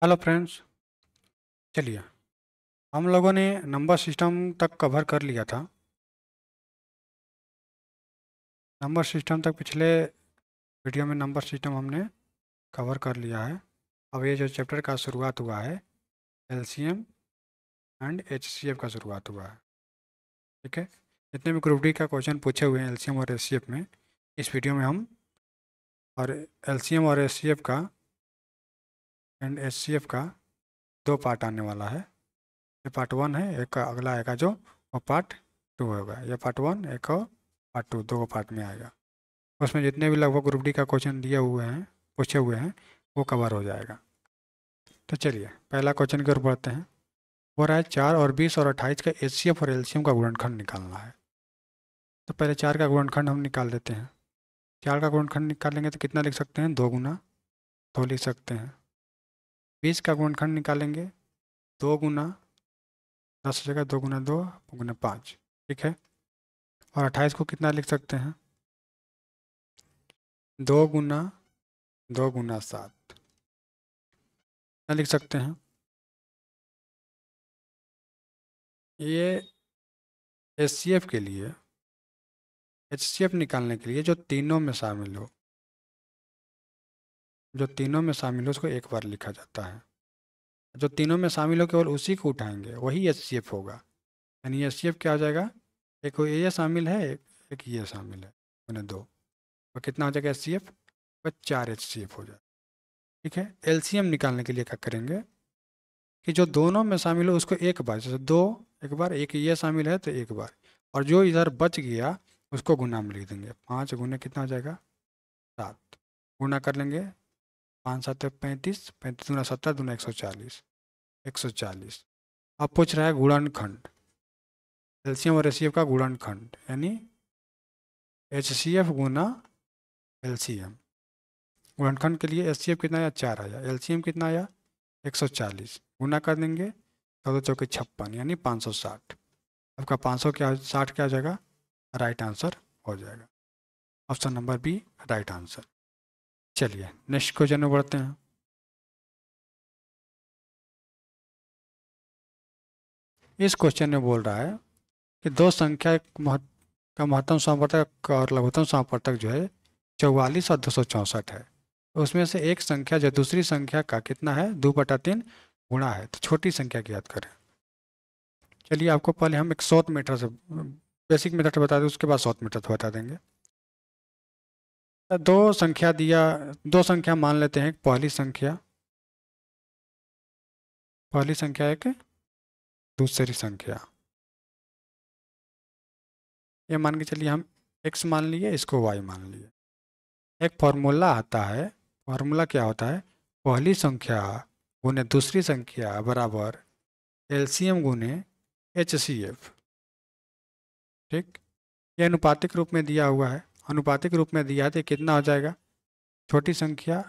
Hello friends. चलिए, हम लोगों ने नंबर सिस्टम तक कवर कर लिया था। नंबर सिस्टम तक पिछले वीडियो में नंबर सिस्टम हमने कवर कर लिया है। अब ये जो चैप्टर का शुरुआत हुआ है, एलसीएम एंड एचसीएफ का शुरुआत हुआ है। ठीक है, जितने भी ग्रुप डी का क्वेश्चन पूछे हुए हैं एलसीएम और एचसीएफ में, इस वीडियो में हम और एलसीएम और एचसीएफ का एंड एचसीएफ का दो पार्ट आने वाला है। ये पार्ट वन है, एक का अगला आएगा जो वो पार्ट टू होगा। ये पार्ट वन, एक और पार्ट टू, दो पार्ट में आएगा। उसमें जितने भी लगभग ग्रुप डी का क्वेश्चन दिए हुए हैं, पूछे हुए हैं, वो कवर हो जाएगा। तो चलिए पहला क्वेश्चन की ओर बढ़ते हैं। वो रहा है 4 और 20 और 28 का एचसीएफ और एलसीएम का गुणनखंड निकालना है। तो पहले 4 का गुणनखंड हम निकाल देते हैं। 4 का गुणनखंड निकालेंगे तो कितना लिख सकते हैं, 2 गुना 2 लिख सकते हैं। 20 का गुणनखंड निकालेंगे 2 गुना 10 जगह 2 गुना 2 गुना 5। ठीक है, और 28 को कितना लिख सकते हैं, 2 गुना 2 गुना 7 क्या लिख सकते हैं। ये एचसीएफ के लिए, एचसीएफ निकालने के लिए जो तीनों में शामिल हो, जो तीनों में शामिल हो उसको एक बार लिखा जाता है। जो तीनों में शामिल हो केवल उसी को उठाएंगे, वही एचसीएफ होगा। यानी एचसीएफ क्या हो जाएगा, एक ये शामिल है, एक ये शामिल है, मैंने 2, तो कितना हो जाएगा एचसीएफ, बस 4 एचसीएफ हो जाए। ठीक है, एलसीएम निकालने के लिए क्या करेंगे कि जो दोनों में शामिल हो उसको एक बार, जैसे 2 एक बार, एक ये शामिल है तो एक बार, और जो इधर बच गया उसको गुना में लिख देंगे। 5 गुने कितना हो जाएगा, 7, गुना कर लेंगे। 5 7 35, 35 दूना 70, दूना 140, 140। अब पूछ रहा है गुणनखंड, एलसीएम और एचसीएफ का गुणनखंड, यानी एचसीएफ गुना एलसीएम। गुणनखंड के लिए एचसीएफ कितना आया, 4 आया, एलसीएम कितना आया 140, गुना कर देंगे तो 4 56, यानी 560। आपका 500 क्या 60 क्या हो जाएगा, राइट आंसर हो जाएगा। Option number B right answer. चलिए नेक्स्ट क्वेश्चन में बढ़ते हैं। इस क्वेश्चन में बोल रहा है कि दो संख्या का महत्तम समापवर्तक और लघुत्तम समापवर्तक जो है 44 और 264 है। उसमें से एक संख्या जो दूसरी संख्या का कितना है, 2/3 गुणा है। तो छोटी संख्या की याद करें। चलिए आपको पहले हम एक शॉर्ट मेथड से, बेसिक मेथड बता दें, उसके बाद शॉर्ट मेथड बता देंगे। दो संख्या मान लेते हैं। पहली संख्या एक दूसरी संख्या, ये मान के चलिए हम x मान लिए, इसको y मान लिए। एक फॉर्मूला आता है, फॉर्मूला क्या होता है, पहली संख्या गुने दूसरी संख्या बराबर एलसीएम गुने एचसीएफ। ठीक, ये अनुपातिक रूप में दिया हुआ है। अनुपातिक रूप में दिया है तो कितना हो जाएगा, छोटी संख्या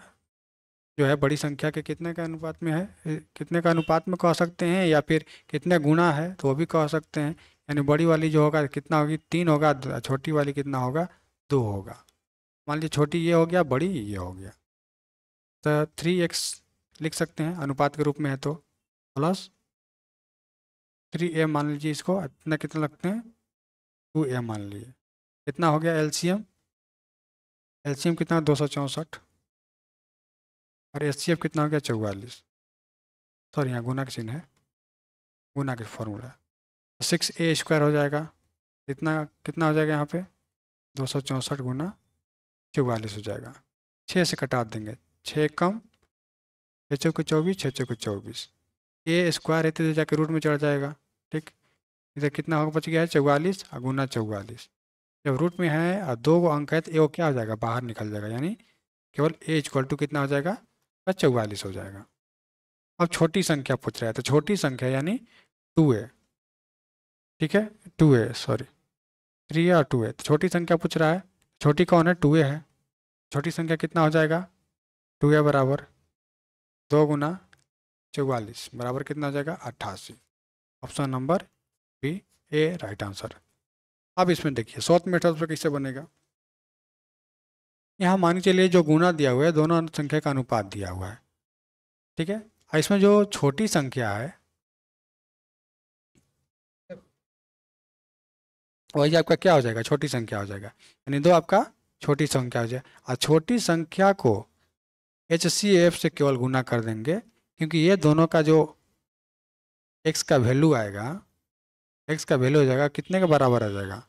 जो है बड़ी संख्या के कितने का अनुपात में है, कितने का अनुपात में कह सकते हैं, या फिर कितने गुना है तो वो भी कह सकते हैं। यानी बड़ी वाली जो होगा कितना होगी, 3 होगा, छोटी वाली कितना होगा, 2 होगा। मान लीजिए छोटी ये हो गया, बड़ी ये हो गया, तो 3x लिख सकते हैं, अनुपात के रूप में है तो, प्लस 3a मान लीजिए, इसको इतना कितना लगते हैं, 2a मान लीजिए। कितना हो गया एलसीएम, एलसीएम कितना 264, और एचसीएफ कितना हो गया 44। सॉरी यहाँ गुना का चिन्ह है, गुना के फॉर्मूला। 6a² हो जाएगा, कितना कितना हो जाएगा यहाँ पे, 264 गुना 44 हो जाएगा। 6 से कटा देंगे, 6 कम 6 चौके 24, 6 चौके 24, ए स्क्वायर है तो इधर जाके रूट में चढ़ जाएगा। ठीक, इधर कितना होगा, बच गया है 44 और गुना 44। जब रूट में है और 2 अंक है तो ए क्या हो जाएगा, बाहर निकल जाएगा, यानी केवल a = कितना हो जाएगा, बस 44 हो जाएगा। अब छोटी संख्या पूछ रहा है, तो छोटी संख्या यानी 2a। ठीक है, 2a, सॉरी 3a और 2a, तो छोटी संख्या पूछ रहा है, छोटी कौन है, 2a है। छोटी संख्या कितना हो जाएगा, 2a बराबर 2 गुना 44 बराबर कितना हो जाएगा, 88। ऑप्शन नंबर बी ए राइट आंसर। अब इसमें देखिए शॉर्ट मेथड पर कैसे बनेगा। यहाँ मान के चलिए जो गुना दिया हुआ है, दोनों संख्या का अनुपात दिया हुआ है। ठीक है, और इसमें जो छोटी संख्या है वही आपका क्या हो जाएगा, छोटी संख्या हो जाएगा, यानी 2 आपका छोटी संख्या हो जाए। और छोटी संख्या को HCF से केवल गुना कर देंगे, क्योंकि ये दोनों का जो x का वैल्यू आएगा, x का वैल्यू हो जाएगा कितने के बराबर आ जाएगा,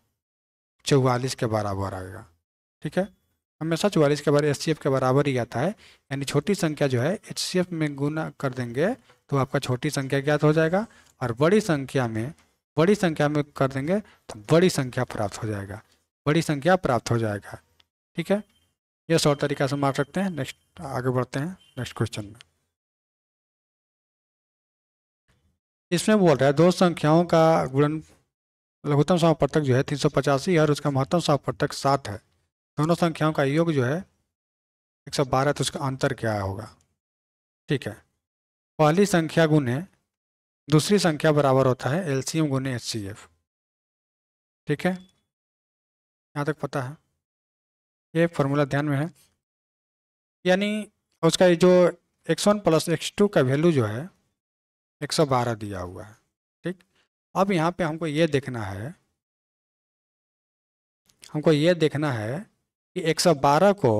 44 के बराबर आएगा। ठीक है, हमेशा 44 के बराबर HCF के बराबर ही आता है, यानी छोटी संख्या जो है HCF में गुना कर देंगे तो आपका छोटी संख्या ज्ञात हो जाएगा, और बड़ी संख्या में कर देंगे तो बड़ी संख्या प्राप्त हो जाएगा, बड़ी संख्या प्राप्त हो जाएगा। ठीक है, ये शॉर्ट तरीका से मार सकते हैं। नेक्स्ट आगे बढ़ते हैं नेक्स्ट क्वेश्चन में। इसमें बोल रहा है 2 संख्याओं का गुणन लघुत्तम समापवर्तक जो है 385 है और उसका महत्तम समापवर्तक 7 है। दोनों संख्याओं का योग जो है 112, तो उसका अंतर क्या होगा। ठीक है, पहली संख्या गुने दूसरी संख्या बराबर होता है LCM गुने HCF। ठीक है, यहाँ तक पता है, ये फॉर्मूला ध्यान में है। यानी उसका जो x1 + x2 का वैल्यू जो है 112 दिया हुआ है। ठीक, अब यहाँ पे हमको ये देखना है कि 112 को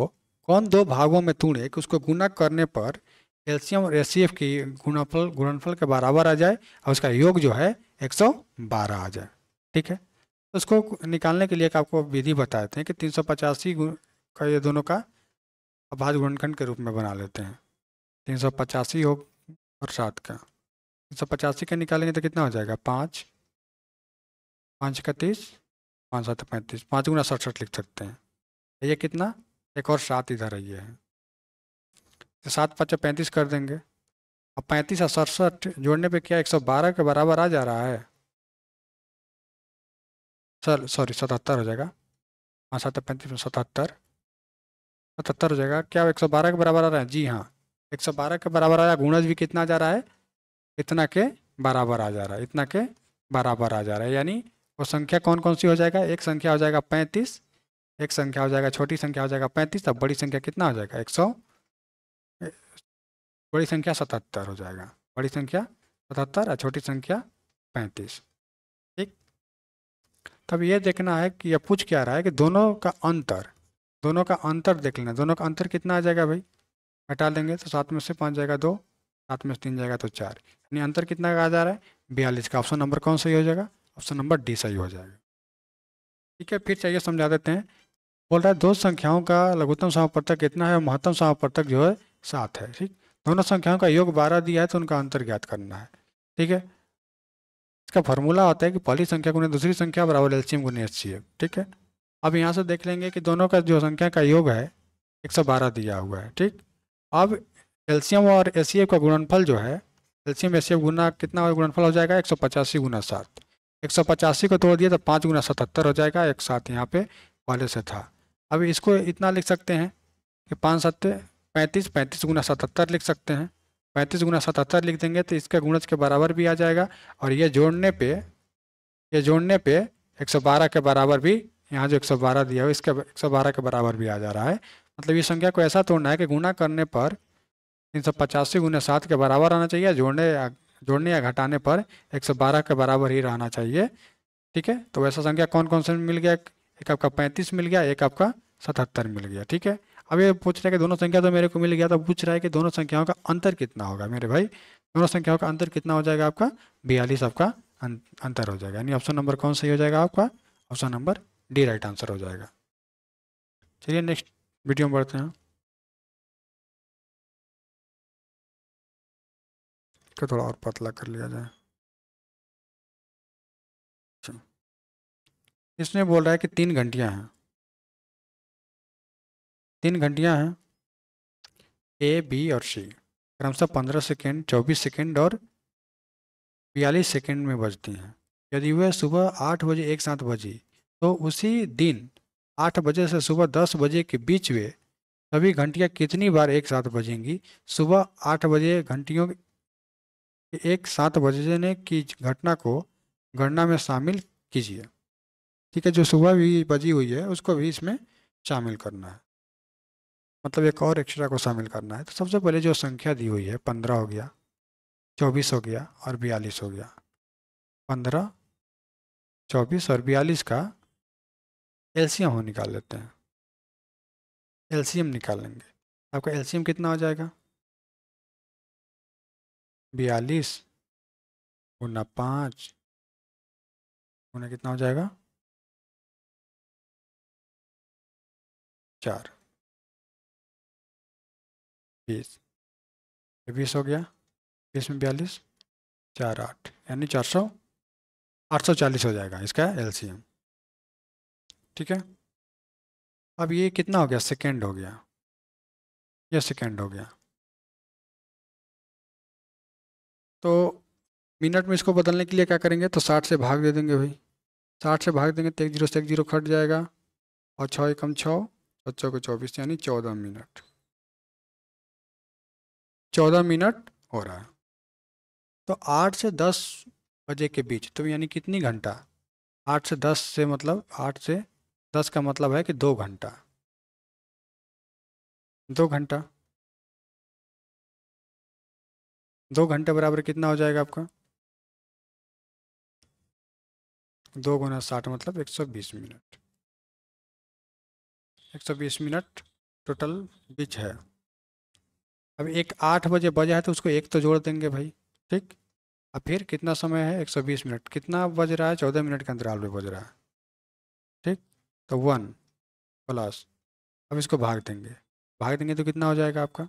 कौन 2 भागों में तोड़े कि उसको गुना करने पर LCM और HCF की गुणनफल के बराबर आ जाए और उसका योग जो है 112 आ जाए। ठीक है, तो उसको निकालने के लिए एक आपको विधि बताते हैं कि 385 का ये दोनों का अभाज्य गुणनखंड के रूप में बना लेते हैं। 385 हो और 7 का, 385 का निकालेंगे तो कितना हो जाएगा, 5 5 31, 5 7 35, 5 गुना 67 लिख सकते हैं। ये कितना, एक और 7 इधर ये है, तो 7 5 35 कर देंगे। अब 35 और 67 जोड़ने पे क्या 112 के बराबर आ जा रहा है, सॉरी 77 हो जाएगा। 5 7 35 77 हो जाएगा। क्या 112 के बराबर आ रहा है, जी हाँ 112 के बराबर आ रहा है। गुणज भी कितना जा रहा है, इतना के बराबर आ जा रहा है, इतना के बराबर आ जा रहा है। यानी वो संख्या कौन कौन सी हो जाएगा, एक संख्या हो जाएगा 35, एक संख्या हो जाएगा छोटी संख्या हो जाएगा 35, तब बड़ी संख्या कितना हो जाएगा 100, बड़ी संख्या 77 हो जाएगा, बड़ी संख्या 77 और छोटी संख्या 35। ठीक, तब ये देखना है कि यह पूछ क्या रहा है कि दोनों का अंतर देख लेना। दोनों का अंतर कितना आ जाएगा भाई, घटा लेंगे तो 7 में से 5 जाएगा 2, 7 में से 3 जाएगा तो 4, यानी अंतर कितना का आ जा रहा है 42 का। ऑप्शन नंबर कौन सही हो जाएगा, ऑप्शन नंबर डी सही हो जाएगा। ठीक है, फिर चाहिए समझा देते हैं। बोल रहा है 2 संख्याओं का लघुत्तम समापवर्तक कितना है और महत्तम समापवर्तक जो है 7 है। ठीक, दोनों संख्याओं का योग 12 दिया है तो उनका अंतर ज्ञात करना है। ठीक है, इसका फॉर्मूला होता है कि पहली संख्या गुने दूसरी संख्या बराबर LCM गुने HCF। ठीक है, अब यहाँ से देख लेंगे कि दोनों का जो संख्या का योग है 112 दिया हुआ है। ठीक, अब LCM और HCF का गुणनफल जो है LCM HCF गुना कितना गुणनफल हो जाएगा 185 गुना 7। 185 को तोड़ दिया तो 5 गुना 77 हो जाएगा, एक 7 यहाँ पे पहले से था। अब इसको इतना लिख सकते हैं कि 5 7 35, 35 गुना 77 लिख सकते हैं। 35 गुना 77 लिख देंगे तो इसका गुणज के बराबर भी आ जाएगा, और ये जोड़ने पे 112 के बराबर भी, यहाँ जो 112 दिया हो इसके 112 के बराबर भी आ जा रहा है। मतलब ये संख्या को ऐसा तोड़ना है कि गुना करने पर 385 गुना 7 के बराबर आना चाहिए, जोड़ने या घटाने पर 112 के बराबर ही रहना चाहिए। ठीक है, तो वैसा संख्या कौन कौन से मिल गया, एक आपका 35 मिल गया, एक आपका 77 मिल गया। ठीक है, अब ये पूछ रहा है कि दोनों संख्या तो मेरे को मिल गया, तो पूछ रहा है कि दोनों संख्याओं का अंतर कितना होगा मेरे भाई। दोनों संख्याओं का अंतर कितना हो जाएगा आपका 42 आपका अंतर हो जाएगा, यानी ऑप्शन नंबर कौन सही हो जाएगा आपका, option number D right answer हो जाएगा। चलिए नेक्स्ट वीडियो में बढ़ते हैं, इसको थोड़ा और पतला कर लिया जाए। अच्छा, इसमें बोल रहा है कि 3 घंटियाँ हैं, 3 घंटियाँ हैं A, B और C, क्रमशः 15 सेकेंड, 24 सेकेंड और 42 सेकेंड में बजती हैं। यदि वह सुबह 8 बजे एक साथ बजी तो उसी दिन 8 बजे से सुबह 10 बजे के बीच वे सभी घंटियाँ कितनी बार एक साथ बजेंगी। सुबह 8 बजे घंटियों के एक साथ बजने की घटना को गणना में शामिल कीजिए। ठीक है, जो सुबह भी बजी हुई है उसको भी इसमें शामिल करना है, मतलब एक और एक्स्ट्रा को शामिल करना है। तो सबसे पहले जो संख्या दी हुई है 15 हो गया, 24 हो गया और 42 हो गया। 15, 24 और 42 का एलसीएम हम निकाल लेते हैं। एलसीएम निकालेंगे, आपका एलसीएम कितना हो जाएगा? 42 गुना 5 गुना कितना हो जाएगा? 4, 20, 20 हो गया। 20 में 42, 4, 8 यानी 400, 840 हो जाएगा इसका एलसीएम। ठीक है। अब ये कितना हो गया? सेकेंड हो गया, ये सेकेंड हो गया। तो मिनट में इसको बदलने के लिए क्या करेंगे? तो 60 से भाग दे देंगे भाई। 60 से भाग देंगे तो एक जीरो से एक जीरो कट जाएगा, और 6 एकम 6, 6 को 24 यानी 14 मिनट। 14 मिनट हो रहा है। तो 8 से 10 बजे के बीच, तो यानी कितनी घंटा? 8 से 10 से मतलब 8 से 10 का मतलब है कि 2 घंटा। 2 घंटा, 2 घंटे बराबर कितना हो जाएगा आपका? 2 गुना 60 मतलब 120 मिनट। 120 मिनट टोटल बीच है। अब एक 8 बजे बजा है तो उसको एक तो जोड़ देंगे भाई। ठीक। अब फिर कितना समय है? 120 मिनट। कितना बज रहा है? 14 मिनट के अंतराल पे बज रहा है। ठीक। तो 1 प्लस, अब इसको भाग देंगे। भाग देंगे तो कितना हो जाएगा आपका?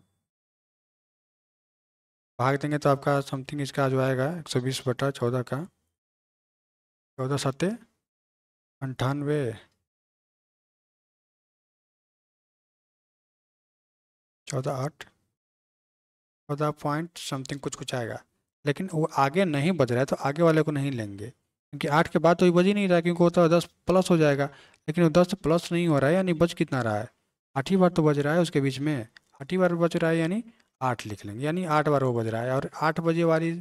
भाग देंगे तो आपका समथिंग इसका जो आएगा 120/14 का, 14×7 = 98, 14×8 14 पॉइंट समथिंग कुछ कुछ आएगा। लेकिन वो आगे नहीं बज रहा है तो आगे वाले को नहीं लेंगे, क्योंकि 8 के बाद तो ये बज ही नहीं रहा है, क्योंकि वो तो 10 प्लस हो जाएगा। लेकिन वो 10 प्लस नहीं हो रहा है, यानी बज कितना रहा है? 8 ही बार तो बज रहा है उसके बीच में। 8 ही बार बज रहा है यानी 8 लिख लेंगे, यानी 8 बार वो बज रहा है। और 8 बजे वाली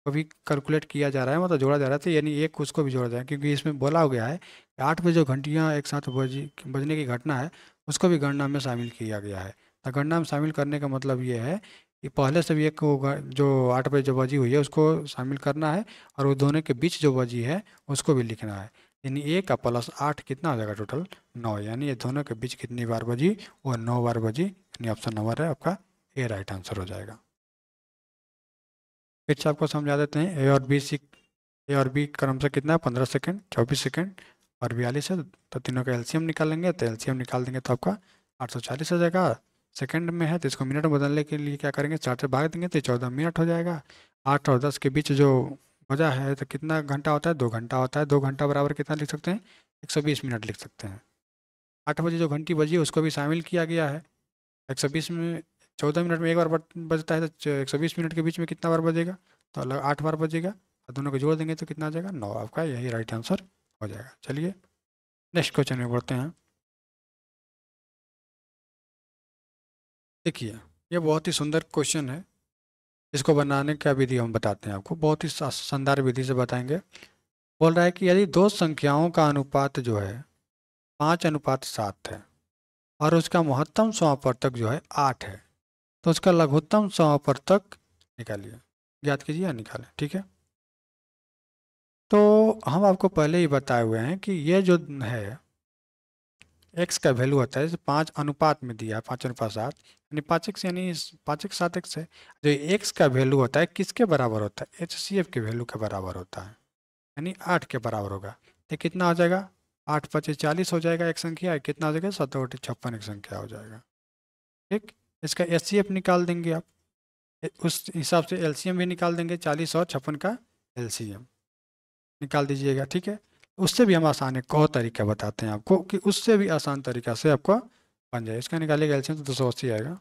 को भी कैलकुलेट किया जा रहा है, मतलब जोड़ा जा रहा है, तो यानी एक उसको भी जोड़ा जाए, क्योंकि इसमें बोला हो गया है कि 8 बजे जो घंटियाँ एक साथ बजने की घटना है उसको भी गणना में शामिल किया गया है। तो गणना में शामिल करने का मतलब ये है कि पहले से भी एक को जो 8 बजे जो बजी हुई है उसको शामिल करना है, और वो दोनों के बीच जो बजी है उसको भी लिखना है। यानी 1 का +8 कितना हो जाएगा? टोटल 9, यानी ये दोनों के बीच कितनी बार बजी? वो 9 बार बजी, यानी ऑप्शन नंबर है आपका ए राइट आंसर हो जाएगा। फिर से आपको समझा देते हैं। ए और बी क्रम से कितना है? 15 सेकेंड, 24 सेकेंड और 42 है। तो तीनों का एलसीएम निकालेंगे, तो एलसीएम निकाल देंगे तो आपका 840 हो जाएगा। सेकंड में है तो इसको मिनट में बदलने के लिए क्या करेंगे? 60 से भाग देंगे तो 14 मिनट हो जाएगा। 8 और 10 के बीच जो बजा है तो कितना घंटा होता है? 2 घंटा होता है। 2 घंटा बराबर कितना लिख सकते हैं? 120 मिनट लिख सकते हैं। 8 बजे जो घंटी बजी है उसको भी शामिल किया गया है। 120 में 14 मिनट में एक बार बजता है, तो 120 मिनट के बीच में कितना बार बजेगा? तो अलग 8 बार बजेगा, और दोनों को जोड़ देंगे तो कितना आ जाएगा? 9। आपका यही राइट आंसर हो जाएगा। चलिए नेक्स्ट क्वेश्चन में बढ़ते हैं। देखिए, ये बहुत ही सुंदर क्वेश्चन है। इसको बनाने का विधि हम बताते हैं आपको, बहुत ही शानदार विधि से बताएंगे। बोल रहा है कि यदि दो संख्याओं का अनुपात जो है 5:7 है, और उसका महत्तम समापवर्तक जो है 8 है, तो उसका लघुत्तम समापवर्तक निकालिए। याद कीजिए या निकालें। ठीक है। तो हम आपको पहले ही बताए हुए हैं कि ये जो है एक्स का वैल्यू होता है, जैसे 5 अनुपात में दिया है, 5:7, यानी 5x यानी 5x 7x है। जो एक्स का वैल्यू होता है किसके बराबर होता है? HCF के वैल्यू के बराबर होता है, यानी 8 के बराबर होगा। तो कितना हो जाएगा? 8×5 = 40 हो जाएगा एक संख्या है। कितना हो जाएगा? 7×56 एक संख्या हो जाएगा। ठीक। इसका HCF निकाल देंगे आप, उस हिसाब से LCM भी निकाल देंगे। 40 और 56 का LCM निकाल दीजिएगा। ठीक है। उससे भी हम आसान एक और तरीका बताते हैं आपको, कि उससे भी आसान तरीका से आपका बन जाए। इसका निकालिएगा एलसीएम तो 280 आएगा।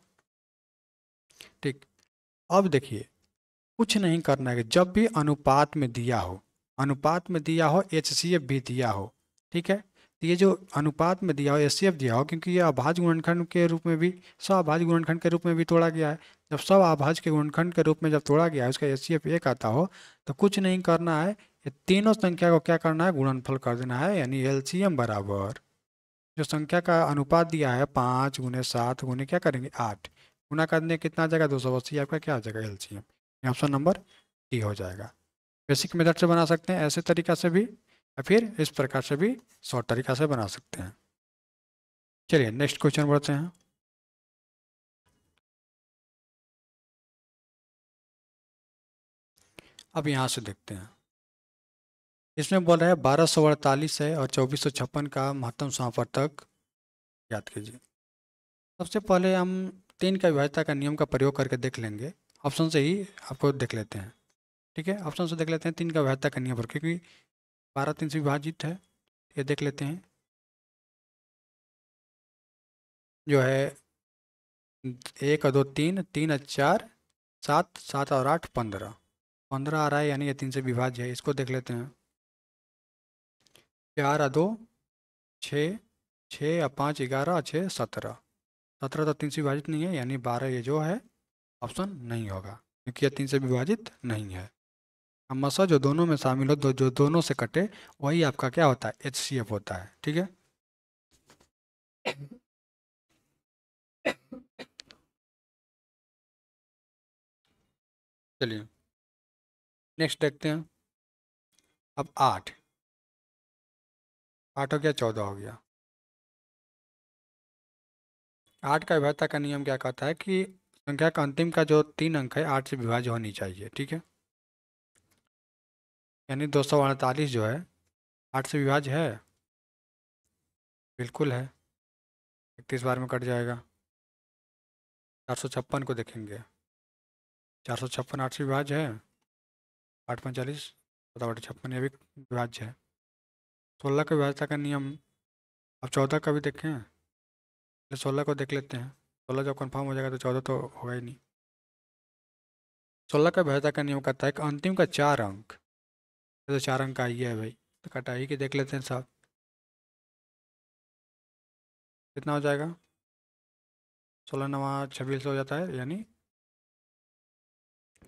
ठीक। अब देखिए, कुछ नहीं करना है, जब भी अनुपात में दिया हो, अनुपात में दिया हो, HCF भी दिया हो, ठीक है, तो ये जो अनुपात में दिया हो, HCF दिया हो, क्योंकि ये अभाज्य गुणनखंड के रूप में भी, सभाज्य गुणनखंड के रूप में भी तोड़ा गया है। जब सब अभाज्य के गुणनखंड के रूप में जब तोड़ा गया है, उसका HCF 1 आता हो, तो कुछ नहीं करना है, ये तीनों संख्या को क्या करना है? गुणनफल कर देना है। यानी LCM बराबर जो संख्या का अनुपात दिया है 5×7 क्या करेंगे? 8 गुना करने कितना आ जाएगा? 280। आपका क्या आ जाएगा? LCM। ऑप्शन नंबर टी हो जाएगा। बेसिक मेथड से बना सकते हैं ऐसे तरीका से भी, या फिर इस प्रकार से भी शॉर्ट तरीका से बना सकते हैं। चलिए नेक्स्ट क्वेश्चन बढ़ते हैं। अब यहाँ से देखते हैं, इसमें बोल रहा है 1248 है और 2456 का महत्तम समापवर्तक याद कीजिए। सबसे पहले हम 3 का विभाज्यता का नियम का प्रयोग करके देख लेंगे। ऑप्शन से ही आपको देख लेते हैं, ठीक है। ऑप्शन से देख लेते हैं 3 का विभाज्यता का नियम पर, क्योंकि 12 3 से विभाजित है। ये देख लेते हैं, जो है 1 और 2 3, 3 और 4 7, 7 और 8 15, 15 आ रहा है, यानी ये 3 से विभाज्य है। इसको देख लेते हैं, 4 और 2 6, 6 और 5 11 और 6 17, 17 तो 3 से विभाजित नहीं है, यानी 12 ये जो है ऑप्शन नहीं होगा, क्योंकि ये 3 से विभाजित नहीं है। हमेशा जो दोनों में शामिल हो, जो दोनों से कटे, वही आपका क्या होता है, HCF होता है, ठीक है। चलिए नेक्स्ट देखते हैं। अब 8 8 हो गया, 14 हो गया। 8 का विभाज्यता का नियम क्या कहता है कि संख्या का अंतिम का जो 3 अंक है 8 से विभाज्य होनी चाहिए, ठीक है। यानी 248 जो है 8 से विभाज्य है, बिल्कुल है, 31 बार में कट जाएगा। 456 को देखेंगे, 456 8 से विभाज्य है, 8 45 56, ये भी विभाज्य है। 16 का विभाज्यता का नियम, अब 14 का भी देखें, 16 को देख लेते हैं। 16 जब कन्फर्म हो जाएगा तो 14 तो होगा ही नहीं। 16 का विभाज्यता का नियम कहता है कि अंतिम का 4 अंक, ये तो 4 अंक का ही है भाई, तो कटाई के देख लेते हैं साहब, कितना हो जाएगा। 16 नवा 26 हो जाता है, यानी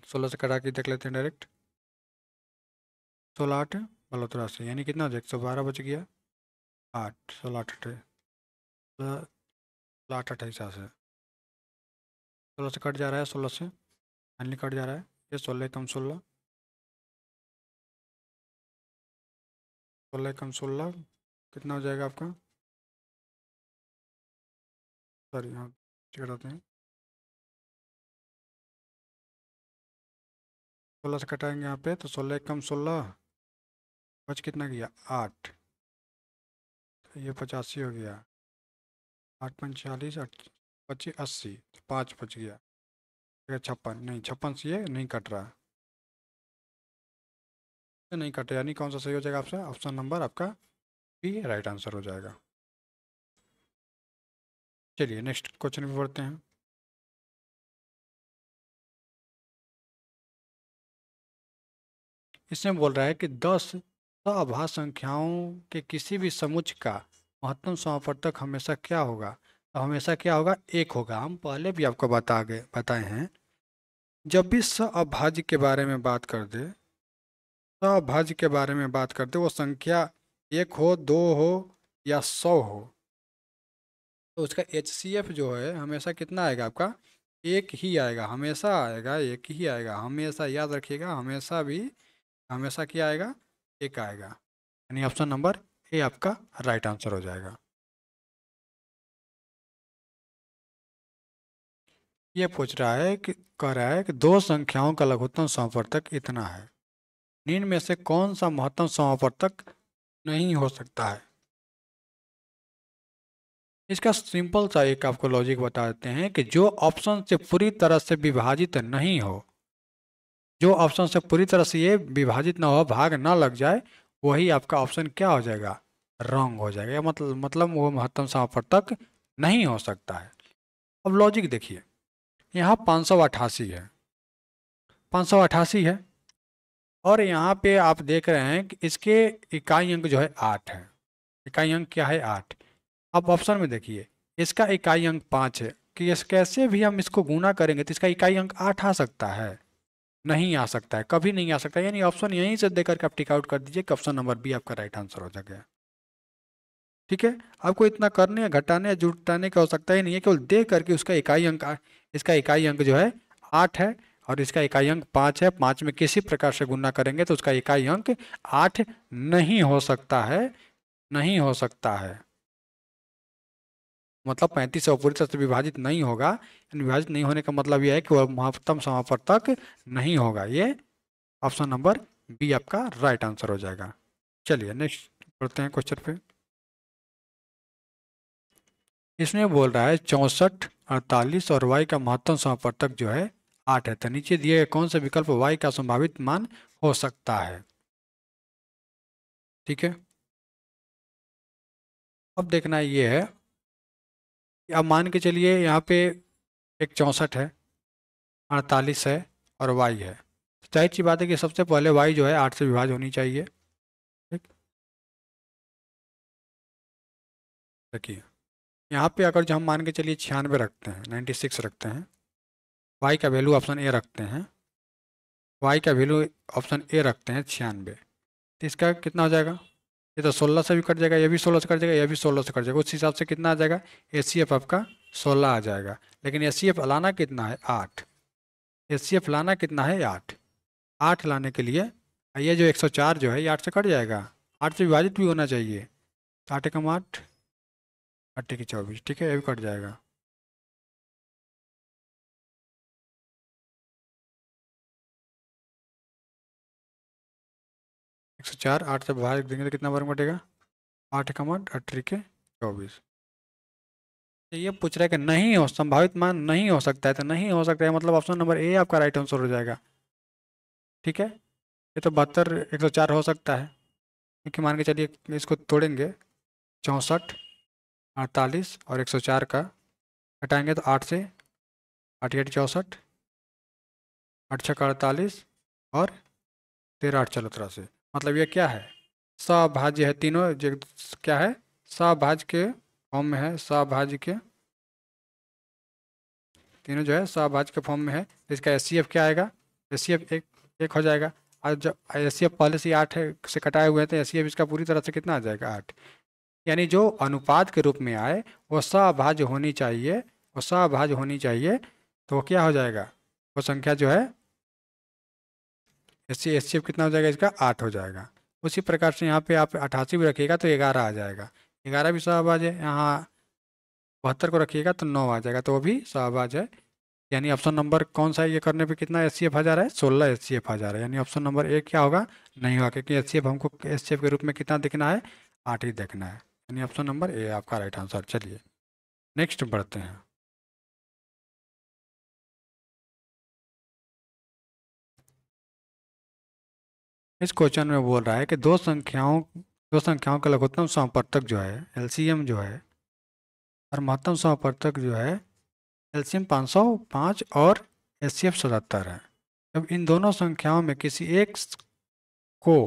16 से कटा के देख लेते हैं डायरेक्ट। 16 8 बलौतरा से, यानी कितना हो जाएगा, 112 बच गया। 8 16 8 16 8 28 से 16 से कट जा रहा है, 16 से फाइनली कट जा रहा है। ये 16 कम 16, 16 कम 16 कितना हो जाएगा आपका, सॉरी यहाँ चेक कराते हैं। 16 से कटाएंगे यहाँ पे, तो 16 कम 16 बच कितना गया, 8, तो ये 85 हो गया। 8 45 8 25 80, 5 बच गया। 56 नहीं, 56 से ये नहीं कट रहा, नहीं कटे, यानी कौन सा सही हो जाएगा आपसे, ऑप्शन नंबर आपका बी राइट आंसर हो जाएगा। चलिए नेक्स्ट क्वेश्चन पे बढ़ते हैं। इसमें बोल रहा है कि 10 अभाज्य संख्याओं के किसी भी समुच्चय का महत्तम समापवर्तक हमेशा क्या होगा, तो हमेशा क्या होगा, 1 होगा। हम पहले भी आपको बताए हैं, जब भी अभाज्य के बारे में बात कर दे, अभाज्य के बारे में बात करते, वो संख्या 1 हो 2 हो या 100 हो, तो उसका HCF जो है हमेशा कितना आएगा आपका, 1 ही आएगा, हमेशा आएगा, 1 ही आएगा, हमेशा याद रखिएगा, हमेशा भी हमेशा क्या आएगा, 1 आएगा, यानी ऑप्शन नंबर ए आपका राइट आंसर हो जाएगा। ये पूछ रहा है कि, कह रहा है कि 2 संख्याओं का लघुत्तम समापवर्तक इतना है, निम्न में से कौन सा महत्तम समापवर्तक नहीं हो सकता है। इसका सिंपल सा एक आपको लॉजिक बता देते हैं कि जो ऑप्शन से पूरी तरह से विभाजित नहीं हो, जो ऑप्शन से पूरी तरह से ये विभाजित ना हो, भाग ना लग जाए, वही आपका ऑप्शन क्या हो जाएगा, रॉन्ग हो जाएगा, मतलब वो महत्तम समापवर्तक नहीं हो सकता है। अब लॉजिक देखिए, यहाँ 588 है, 588 है, और यहाँ पे आप देख रहे हैं कि इसके इकाई अंक जो है 8 है, इकाई अंक क्या है, 8। अब ऑप्शन में देखिए, इसका इकाई अंक 5 है, कि इस कैसे भी हम इसको गुना करेंगे तो इसका इकाई अंक 8 आ सकता है, नहीं आ सकता है, कभी नहीं आ सकता, यानी ऑप्शन यहीं से देकर के आप टिक आउट कर दीजिए कि ऑप्शन नंबर बी आपका राइट आंसर हो जाएगा, ठीक है। आपको इतना करने या घटाने या जुटाने की आवश्यकता ही नहीं है, केवल देख करके उसका इकाई अंक, इसका इकाई अंक जो है 8 है, और इसका इकाई अंक 5 है, 5 में किसी प्रकार से गुणा करेंगे तो उसका इकाई अंक 8 नहीं हो सकता है, नहीं हो सकता है। मतलब 35 से पूरी तरह से विभाजित नहीं होगा। विभाजित नहीं होने का मतलब यह है कि वह महत्तम समापवर्तक नहीं होगा। ये ऑप्शन नंबर बी आपका राइट आंसर हो जाएगा। चलिए नेक्स्ट पढ़ते हैं क्वेश्चन पे। इसमें बोल रहा है 64, 48 और y का महत्तम समापवर्तक जो है 8 है। तो नीचे दिए गए कौन से विकल्प y का संभावित मान हो सकता है? ठीक है, अब देखना ये है, अब मान के चलिए यहाँ पे एक 64 है, 48 है और y है। तो जाहिर सी बात है कि सबसे पहले y जो है 8 से विभाज्य होनी चाहिए। ठीक, देखिए यहाँ पे अगर जो हम मान के चलिए 96 रखते हैं, 96 रखते हैं, y का वैल्यू ऑप्शन ए रखते हैं, y का वैल्यू ऑप्शन ए रखते हैं 96, तो इसका कितना हो जाएगा? ये तो 16 से भी कट जाएगा, ये भी 16 से कट जाएगा, ये भी 16 से कट जाएगा। उस हिसाब से कितना आ जाएगा? एचसीएफ आपका 16 आ जाएगा। लेकिन एचसीएफ लाना कितना है? 8। एचसीएफ लाना कितना है? 8। 8 लाने के लिए ये जो 104 जो है ये 8 से कट जाएगा, 8 से विभाजित भी होना चाहिए। 8 एकम 8, 8 की 24, ठीक है, ये भी कट जाएगा। एक सौ चार 8 से विभाजित देंगे तो कितना बार कटेगा? 8 एकम 8, 8 के 24। तो ये पूछ रहा है कि नहीं हो, संभावित मान नहीं हो सकता है, तो नहीं हो सकता है मतलब ऑप्शन नंबर ए आपका राइट आंसर हो जाएगा। ठीक है, ये तो 72 104 हो सकता है, क्योंकि मान के चलिए इसको तोड़ेंगे, 64, 48 और 104 का हटाएंगे तो 8 से 8 8 64, 8 6 48 और 13 8 14 मतलब ये क्या है? सभाज्य है, तीनों क्या है? सभाज्य के फॉर्म में है, सभाज्य के तीनों जो है सभाज्य के फॉर्म में है। तो इसका एचसीएफ क्या आएगा? एचसीएफ एक हो जाएगा। और जब एचसीएफ पहले से 8 से कटाए हुए हैं तो एचसीएफ इसका पूरी तरह से कितना आ जाएगा? 8। यानी जो अनुपात के रूप में आए वो सभाज्य होनी चाहिए, वो सभाज्य होनी चाहिए, तो वो क्या हो जाएगा? वो संख्या जो है एचसीएफ कितना हो जाएगा? इसका 8 हो जाएगा। उसी प्रकार से यहाँ पे आप 88 भी रखिएगा तो 11 आ जाएगा, 11 भी सहभाज्य है। यहाँ 72 को रखिएगा तो 9 आ जाएगा, तो वो भी सहभाज्य है। यानी ऑप्शन नंबर कौन सा है? ये करने पे कितना एचसीएफ आ जा रहा है? 16 एचसीएफ आ जा रहा है। यानी ऑप्शन नंबर ए क्या होगा? नहीं होगा, क्योंकि एचसीएफ हमको एचसीएफ के रूप में कितना देखना है? 8 ही देखना है। यानी ऑप्शन नंबर ए आपका राइट आंसर। चलिए नेक्स्ट बढ़ते हैं। इस क्वेश्चन में बोल रहा है कि दो संख्याओं का लघुत्तम समापवर्तक जो है एलसीएम जो है और महत्तम समापवर्तक जो है एलसीएम 505 और एचसीएफ 77 है। जब इन दोनों संख्याओं में किसी एक को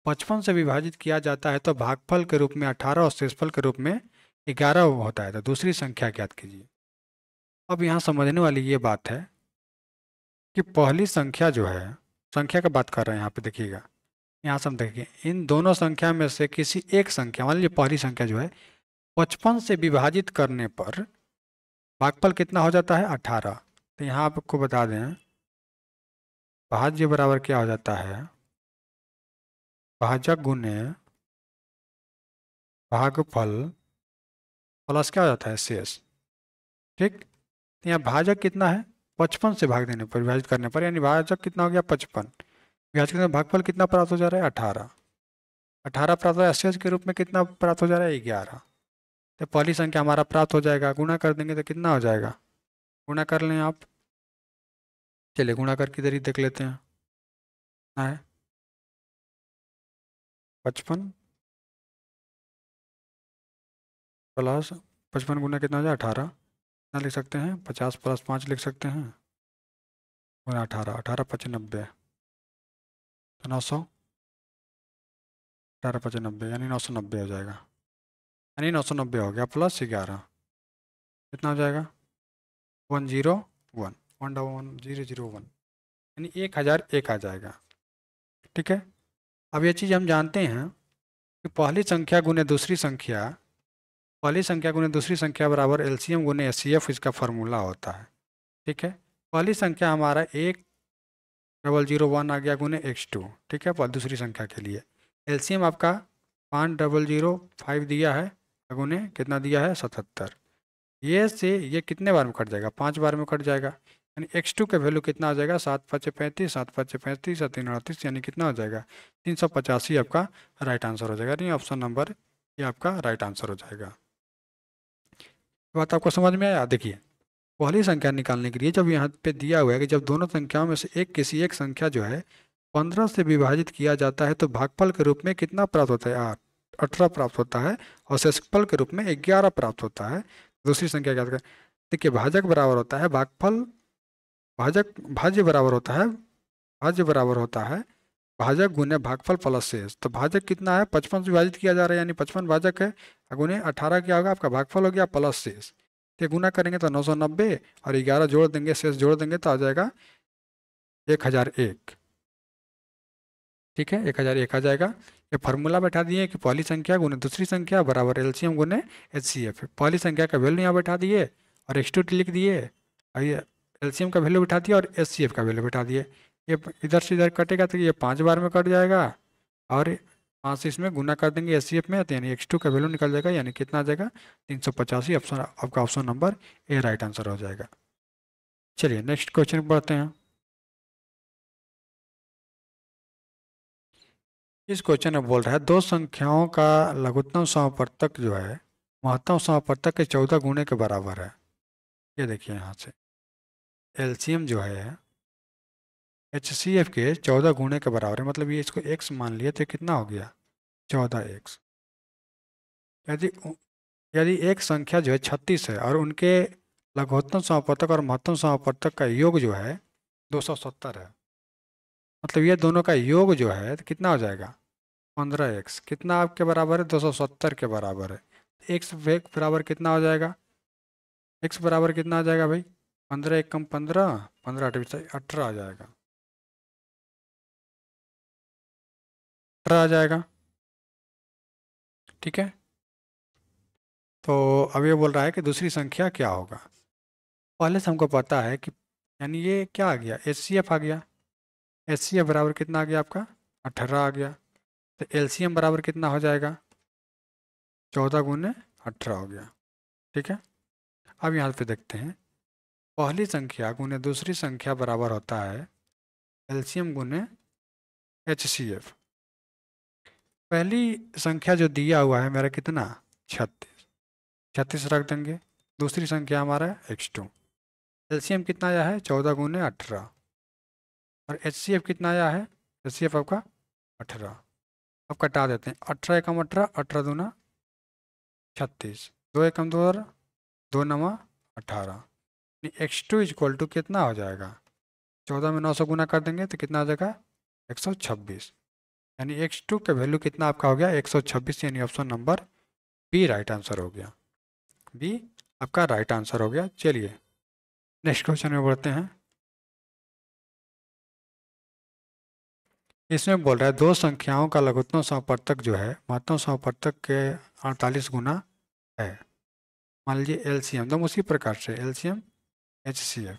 55 से विभाजित किया जाता है तो भागफल के रूप में 18 और शेषफल के रूप में 11 होता है। तो दूसरी संख्या ज्ञात कीजिए। अब यहाँ समझने वाली ये बात है कि पहली संख्या जो है, संख्या का बात कर रहे हैं यहाँ पे, देखिएगा यहाँ से हम देखिए इन दोनों संख्या में से किसी एक संख्या, मान लीजिए पहली संख्या जो है 55 से विभाजित करने पर भागफल कितना हो जाता है? 18। तो यहाँ आपको बता दें भाज्य बराबर क्या हो जाता है? भाजक गुने भागफल प्लस क्या हो जाता है? शेष। ठीक, तो यहाँ भाजक कितना है? 55 से भाग देने पर, विभाजित करने पर, यानी भाजक कितना हो गया? 55। विभाजित करने पर भागफल कितना प्राप्त हो जा रहा है? 18। 18 प्राप्त हो रहा है, शेष के रूप में कितना प्राप्त हो जा रहा है? 11। तो पहली संख्या हमारा प्राप्त हो जाएगा। गुणा कर देंगे तो कितना हो जाएगा? गुणा कर लें आप, चलिए गुणा करके इधर ही देख लेते हैं। है 55 प्लस 55 गुना कितना हो जाए? 18। कितना लिख सकते हैं? 50 प्लस 5 लिख सकते हैं, गुना 18, 18 5 90, तो 900, 18 5 90 यानी 990 हो जाएगा। यानी 990 हो गया प्लस 11, कितना हो जाएगा? 101, 11001, यानी 1001 आ जाएगा। ठीक है, अब ये चीज़ हम जानते हैं कि पहली संख्या गुने दूसरी संख्या, पहली संख्या गुने दूसरी संख्या बराबर एलसीएम गुने एचसीएफ, इसका फार्मूला होता है। ठीक है, पहली संख्या हमारा 1001 आ गया गुने x2, ठीक है, पर दूसरी संख्या के लिए एलसीएम आपका 5005 दिया है गुने कितना दिया है 77। ये से ये कितने बार में कट जाएगा, 5 बार में कट जाएगा, यानी x2 का वैल्यू कितना आ जाएगा 7×5=35, 7×5=35 और 3×38, यानी कितना हो जाएगा 385 आपका राइट आंसर हो जाएगा। नहीं, ऑप्शन नंबर ये आपका राइट आंसर हो जाएगा। बात आपको समझ में आया? देखिए, पहली संख्या निकालने के लिए जब यहाँ पे दिया हुआ है कि जब दोनों संख्याओं में से एक किसी एक संख्या जो है 15 से विभाजित किया जाता है तो भागफल के रूप में कितना प्राप्त होता है, 8, 18 प्राप्त होता है, और शेषफल के रूप में 11 प्राप्त होता है। दूसरी संख्या क्या? देखिए, भाजक बराबर होता है भागफल, भाजक भाज्य बराबर होता है, भाज्य बराबर होता है भाजक गुने भागफल प्लस शेष। तो भाजक कितना है 55 से विभाजित किया जा रहा है, यानी 55 भाजक है, गुने 18 क्या होगा आपका भागफल हो गया प्लस शेष। तो गुना करेंगे तो 990 और 11 जोड़ देंगे, शेष जोड़ देंगे तो आ जाएगा 1001, ठीक है, 1001 आ जाएगा। ये फार्मूला बैठा दिए कि पहली संख्या गुने दूसरी संख्या बराबर एलसीएम गुने एचसीएफ। पहली संख्या का वैल्यू यहाँ बैठा दिए और x2 लिख दिए, और ये एलसीएम का वैल्यू बैठा दिया और एचसीएफ का वैल्यू बैठा दिए। ये इधर से इधर कटेगा तो ये 5 बार में कट जाएगा, और 5 से इसमें गुना कर देंगे एचसीएफ में, तो यानी x2 का वैल्यू निकल जाएगा, यानी कितना आ जाएगा 385। ऑप्शन आपका option number A right answer हो जाएगा। चलिए नेक्स्ट क्वेश्चन पढ़ते हैं। इस क्वेश्चन में बोल रहा है दो संख्याओं का लघुत्तम समापवर्तक जो है महत्तम समापवर्तक के 14 गुणे के बराबर है। ये देखिए यहाँ से एलसीएम जो है एचसीएफ के 14 गुणे के बराबर है, मतलब ये इसको x मान लिया तो कितना हो गया 14x। यदि यदि एक संख्या जो है 36 है और उनके लघुत्तम समापवर्तक और महत्तम समापवर्तक का योग जो है 270 है, मतलब ये दोनों का योग जो है तो कितना हो जाएगा 15x। कितना आपके बराबर है 270 के बराबर है। x बराबर कितना हो जाएगा, x बराबर कितना आ जाएगा भाई 15 एक कम 15, 15 18 आ जाएगा, 18 आ जाएगा, ठीक है। तो अब ये बोल रहा है कि दूसरी संख्या क्या होगा। पहले से हमको पता है कि यानी ये क्या आ गया एचसीएफ आ गया, एचसीएफ बराबर कितना आ गया आपका 18 आ गया। तो एलसीएम बराबर कितना हो जाएगा 14 गुने 18 हो गया, ठीक है। अब यहाँ पे देखते हैं पहली संख्या गुने दूसरी संख्या बराबर होता है एलसीएम गुने एचसीएफ। पहली संख्या जो दिया हुआ है मेरा कितना 36, 36 रख देंगे। दूसरी संख्या हमारा x2, एलसीएम कितना आया है 14 गुने 18, और एचसीएफ कितना आया है एचसीएफ आपका 18। अब कटा देते हैं 18 एकम 18, 18 दूना 36, 2 एकम 2 और 2 नवा 18। x2 इक्वल टू कितना हो जाएगा 14 में 900 गुना कर देंगे तो कितना आ जाएगा 126, यानी x2 का वैल्यू कितना आपका हो गया 126, यानी option number B right answer हो गया, बी आपका राइट आंसर हो गया। चलिए नेक्स्ट क्वेश्चन में बढ़ते हैं। इसमें बोल रहा है दो संख्याओं का लघुत्तम समापवर्तक जो है महत्तम समापवर्तक के 48 गुना है। मान लीजिए एलसीएम एकदम उसी प्रकार से एलसीएम एचसीएफ,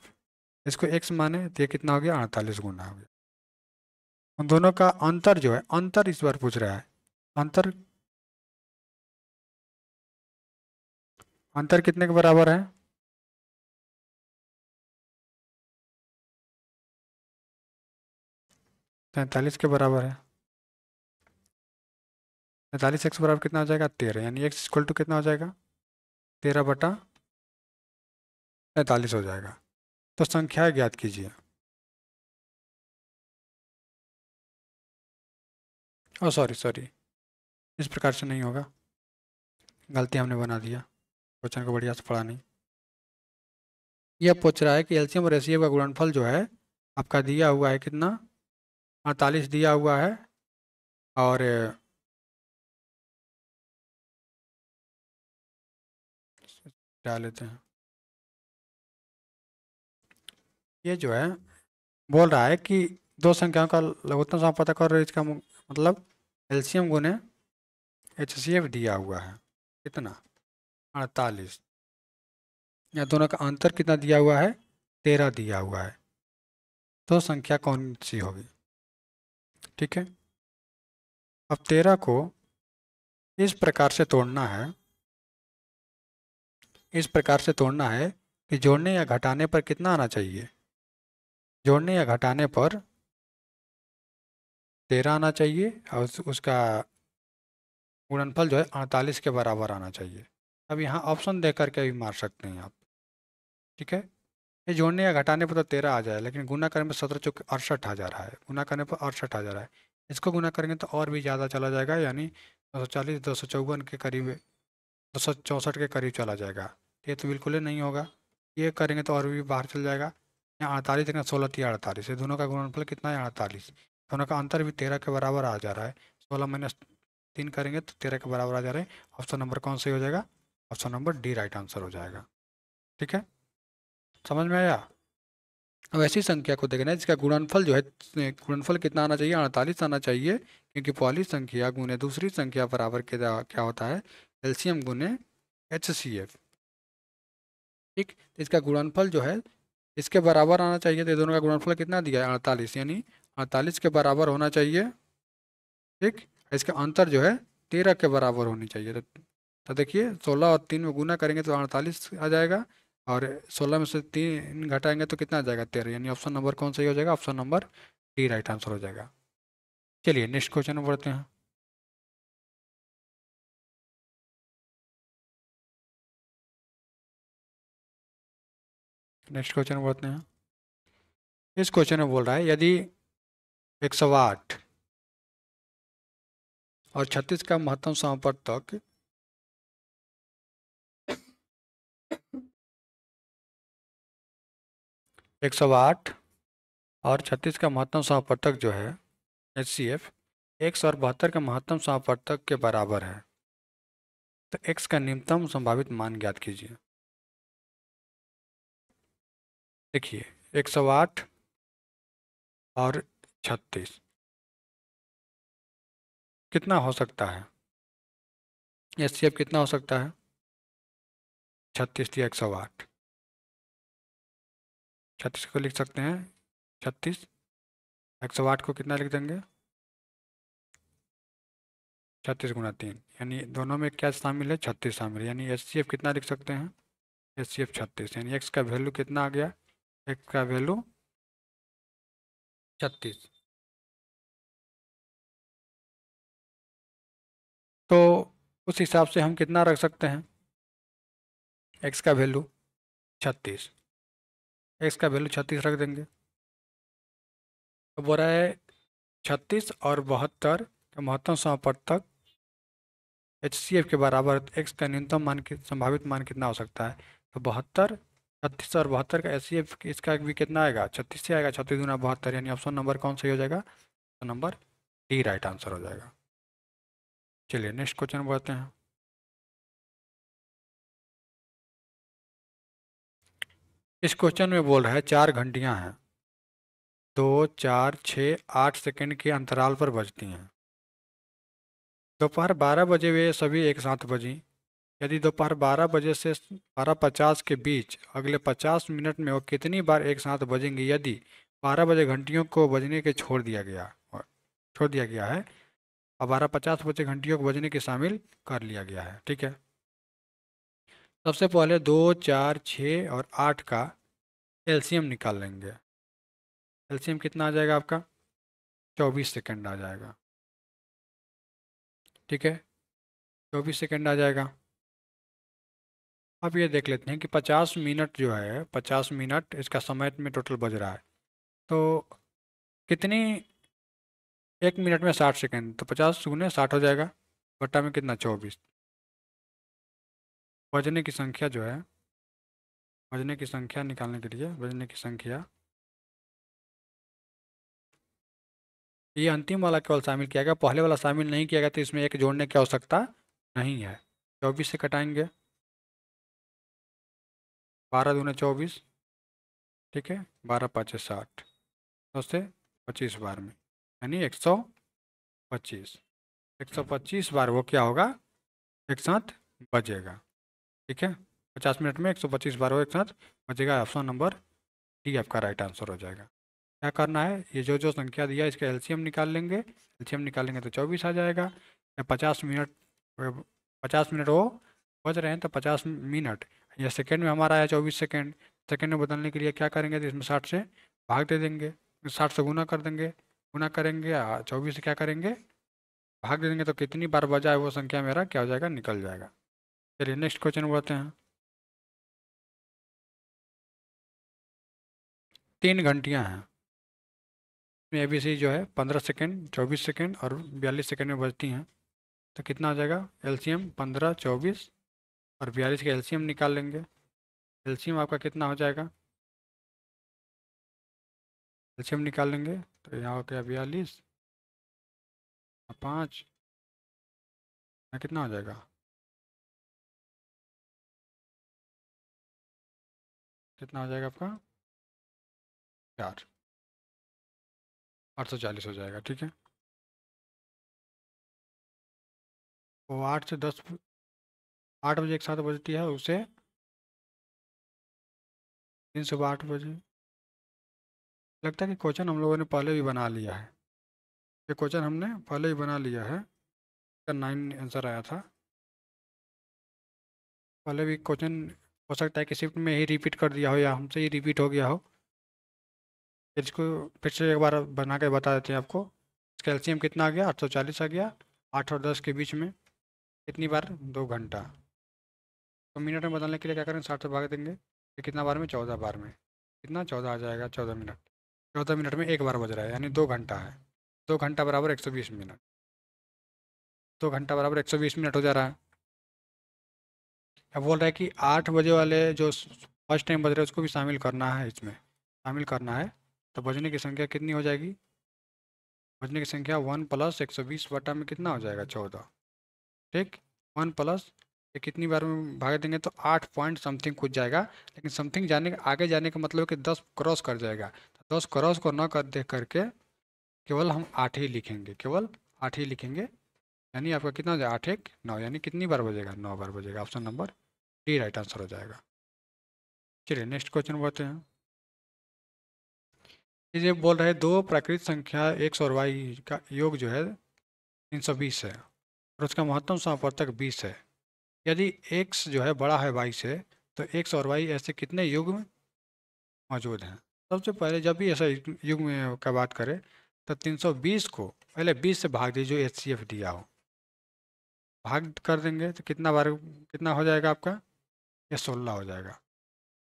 इसको x माने तो ये कितना हो गया 48 गुना हो गया। उन दोनों का अंतर जो है, अंतर इस बार पूछ रहा है, अंतर अंतर कितने के बराबर है 43 के बराबर है। 43 x बराबर कितना हो जाएगा 13, यानी x इक्वल टू कितना हो जाएगा 13/43 हो जाएगा। तो संख्या ज्ञात कीजिए। ओ सॉरी सॉरी, इस प्रकार से नहीं होगा, गलती हमने बना दिया, क्वेश्चन को बढ़िया से पढ़ा नहीं। यह पूछ रहा है कि एलसीएम और एचसीएफ का गुणनफल जो है आपका दिया हुआ है कितना 48 दिया हुआ है, और क्या लेते हैं ये जो है बोल रहा है कि दो संख्याओं का लघुत्तम समापवर्तक पता करो, इसका मतलब एलसीएम गुने एचसीएफ दिया हुआ है कितना 48, या दोनों का अंतर कितना दिया हुआ है 13 दिया हुआ है, तो संख्या कौन सी होगी? ठीक है, अब 13 को इस प्रकार से तोड़ना है, इस प्रकार से तोड़ना है कि जोड़ने या घटाने पर कितना आना चाहिए? जोड़ने या घटाने पर 13 आना चाहिए और उसका गुणनफल जो है 48 के बराबर आना चाहिए। अब यहाँ ऑप्शन दे करके भी मार सकते हैं आप। ठीक है, ये जोड़ने या घटाने पर तो 13 आ जाए, लेकिन गुना करने पर 17 चौक 68 आ जा रहा है, गुना करने पर 68 आ जा रहा है। इसको गुना करेंगे तो और भी ज़्यादा चला जाएगा, यानी 240 254 के करीब, 264 के करीब चला जाएगा। ये तो बिल्कुल ही नहीं होगा। ये करेंगे तो और भी बाहर चल जाएगा। यहाँ 48 देखना, 16 3 48, ये दोनों का गुणनफल कितना है? 48। दोनों का अंतर भी 13 के बराबर आ जा रहा है। 16 माइनस 3 करेंगे तो 13 के बराबर आ जा रहा है। ऑप्शन नंबर कौन सही हो जाएगा? Option number D right answer हो जाएगा। ठीक है, समझ में आया? अब ऐसी संख्या को देखना है जिसका गुणनफल जो है, गुणनफल कितना आना चाहिए? 48 आना चाहिए, क्योंकि पहली संख्या गुने दूसरी संख्या बराबर क्या होता है? एलसीएम गुने HCF। ठीक, तो इसका गुणनफल जो है इसके बराबर आना चाहिए। तो ये दोनों का गुणनफल कितना दिया है? 48, यानी 48 के बराबर होना चाहिए। ठीक, इसका अंतर जो है 13 के बराबर होनी चाहिए। तो देखिए 16 और 3 में गुना करेंगे तो 48 आ जाएगा, और 16 में से 3 घटाएंगे तो कितना आ जाएगा? 13, यानी ऑप्शन नंबर कौन सही हो जाएगा? Option number D right answer हो जाएगा। चलिए नेक्स्ट क्वेश्चन में बढ़ते हैं। नेक्स्ट क्वेश्चन में बढ़ते हैं। इस क्वेश्चन में बोल रहा है यदि 108 और 36 का महत्तम समापवर्तक 108 और 36 का महत्तम समापवर्तक जो है HCF x और 72 का महत्तम समापवर्तक के बराबर है, तो x का न्यूनतम संभावित मान ज्ञात कीजिए। देखिए 108 और 36 कितना हो सकता है? HCF कितना हो सकता है? 36 या 108। 36 को लिख सकते हैं 36, 108 को कितना लिख देंगे? 36 गुना 3, यानी दोनों में क्या शामिल है? 36 शामिल है, यानी HCF कितना लिख सकते हैं? HCF 36, यानी x का वैल्यू कितना आ गया? x का वैल्यू 36। तो उस हिसाब से हम कितना रख सकते हैं? x का वैल्यू 36, x का वैल्यू 36 रख देंगे। तो बोल रहा है 36 और 72 का महत्तम समापवर्तक HCF के बराबर, x का न्यूनतम मान की संभावित मान कितना हो सकता है? तो 72, 36 और 72 का HCF इसका भी कितना आएगा? 36 से आएगा। 36 गुना 72, यानी ऑप्शन नंबर कौन सही हो जाएगा? Option number D right answer हो जाएगा। चलिए नेक्स्ट क्वेश्चन बढ़ते हैं। इस क्वेश्चन में बोल रहा है 4 घंटियां हैं, 2 4 6 8 सेकंड के अंतराल पर बजती हैं। दोपहर 12 बजे वे सभी एक साथ बजीं। यदि दोपहर 12 बजे से 12:50 के बीच अगले 50 मिनट में वो कितनी बार एक साथ बजेंगी? यदि 12 बजे घंटियों को बजने के छोड़ दिया गया है और 12:50 बजे घंटियों को बजने के शामिल कर लिया गया है। ठीक है, सबसे पहले 2 4 6 और 8 का एलसीएम निकाल लेंगे। एलसीएम कितना आ जाएगा आपका? 24 सेकंड आ जाएगा। ठीक है, 24 सेकंड आ जाएगा। अब ये देख लेते हैं कि 50 मिनट जो है, 50 मिनट इसका समय में टोटल बज रहा है, तो कितनी, 1 मिनट में 60 सेकंड, तो 50 गुने 60 हो जाएगा, बट्टा में कितना? 24। बजने की संख्या जो है, बजने की संख्या निकालने के लिए, बजने की संख्या, ये अंतिम वाला केवल शामिल किया गया, पहले वाला शामिल नहीं किया गया, तो इसमें एक जोड़ने की आवश्यकता नहीं है। 24 से कटाएंगे, 12 दूने 24, ठीक है, 12 5 60, 100 से 25 बार में, यानी 125, 125 बार वो क्या होगा? एक साथ बजेगा। ठीक है, 50 मिनट में 125 बार वो एक साथ बजेगा। ऑप्शन नंबर डी आपका राइट आंसर हो जाएगा। क्या करना है, ये जो जो संख्या दिया है इसका एलसीएम निकाल लेंगे, एलसीएम निकालेंगे तो 24 आ जाएगा। या 50 मिनट, 50 मिनट वो बज रहे हैं तो 50 मिनट, या सेकेंड में हमारा आया 24 सेकेंड, सेकेंड में बदलने के लिए क्या करेंगे तो इसमें 60 से भाग दे देंगे, 60 से गुना कर देंगे, गुना करेंगे 24 से क्या करेंगे भाग दे देंगे, तो कितनी बार बजा है वो संख्या मेरा क्या हो जाएगा निकल जाएगा। चलिए नेक्स्ट क्वेश्चन बढ़ते हैं। 3 घंटियाँ हैं, इसमें एबीसी जो है 15 सेकेंड, 24 सेकेंड और 42 सेकेंड में बजती हैं, तो कितना हो जाएगा एलसीएम 15, 24 और 42 का एलसीएम निकाल लेंगे। एलसीएम आपका कितना हो जाएगा, एलसीएम निकाल लेंगे तो यहाँ हो गया 42, 5, कितना हो जाएगा, कितना हो जाएगा आपका 4, 840 हो जाएगा। ठीक है, वो 8 से 10, 8 बजे एक साथ बजती है, उसे दिन सुबह 8 बजे। लगता है कि क्वेश्चन हम लोगों ने पहले भी बना लिया है, ये क्वेश्चन हमने पहले ही बना लिया है, इसका 9 आंसर आया था पहले भी क्वेश्चन। हो सकता है कि शिफ्ट में ही रिपीट कर दिया हो या हमसे ही रिपीट हो गया हो, फिर इसको फिर से एक बार बना के बता देते हैं आपको। कैल्शियम कितना आ गया 840 आ गया, 8 और 10 के बीच में कितनी बार 2 घंटा, तो मिनट में बदलने के लिए क्या करेंगे 60 से भाग देंगे, फिर कितना बार में 14 बार में, कितना 14 आ जाएगा 14 मिनट, 14 मिनट में एक बार बज रहा है यानी 2 घंटा है, 2 घंटा बराबर 120 मिनट, 2 घंटा बराबर 120 मिनट हो जा रहा है। अब बोल रहा है कि 8 बजे वाले जो फर्स्ट टाइम बज रहे हैं उसको भी शामिल करना है, इसमें शामिल करना है, तो बजने की संख्या कितनी हो जाएगी, बजने की संख्या 1 + 120 बटा में कितना हो जाएगा 14। ठीक, 1 प्लस ये कितनी बार में भाग देंगे तो 8 पॉइंट समथिंग कुछ जाएगा, लेकिन समथिंग जाने आगे जाने का मतलब कि 10 क्रॉस कर जाएगा, तो 10 क्रॉस को न कर देख करके केवल हम 8 ही लिखेंगे, केवल 8 ही लिखेंगे, यानी आपका कितना हो जाएगा 8 1 9, यानी कितनी बार बजेगा 9 बार बजेगा। Option number D right answer हो जाएगा। चलिए नेक्स्ट क्वेश्चन बढ़ते हैं। ये बोल रहे हैं दो प्राकृतिक संख्या x और y का योग जो है 320 है और उसका महत्तम समापवर्तक 20 है। यदि x जो है बड़ा है y से, तो x और y ऐसे कितने युग्म मौजूद हैं। सबसे पहले जब भी ऐसा युग्म का बात करें तो 320 को पहले 20 से भाग दीजिए जो HCF दिया हो, भाग कर देंगे तो कितना बार कितना हो जाएगा आपका, ये 16 हो जाएगा।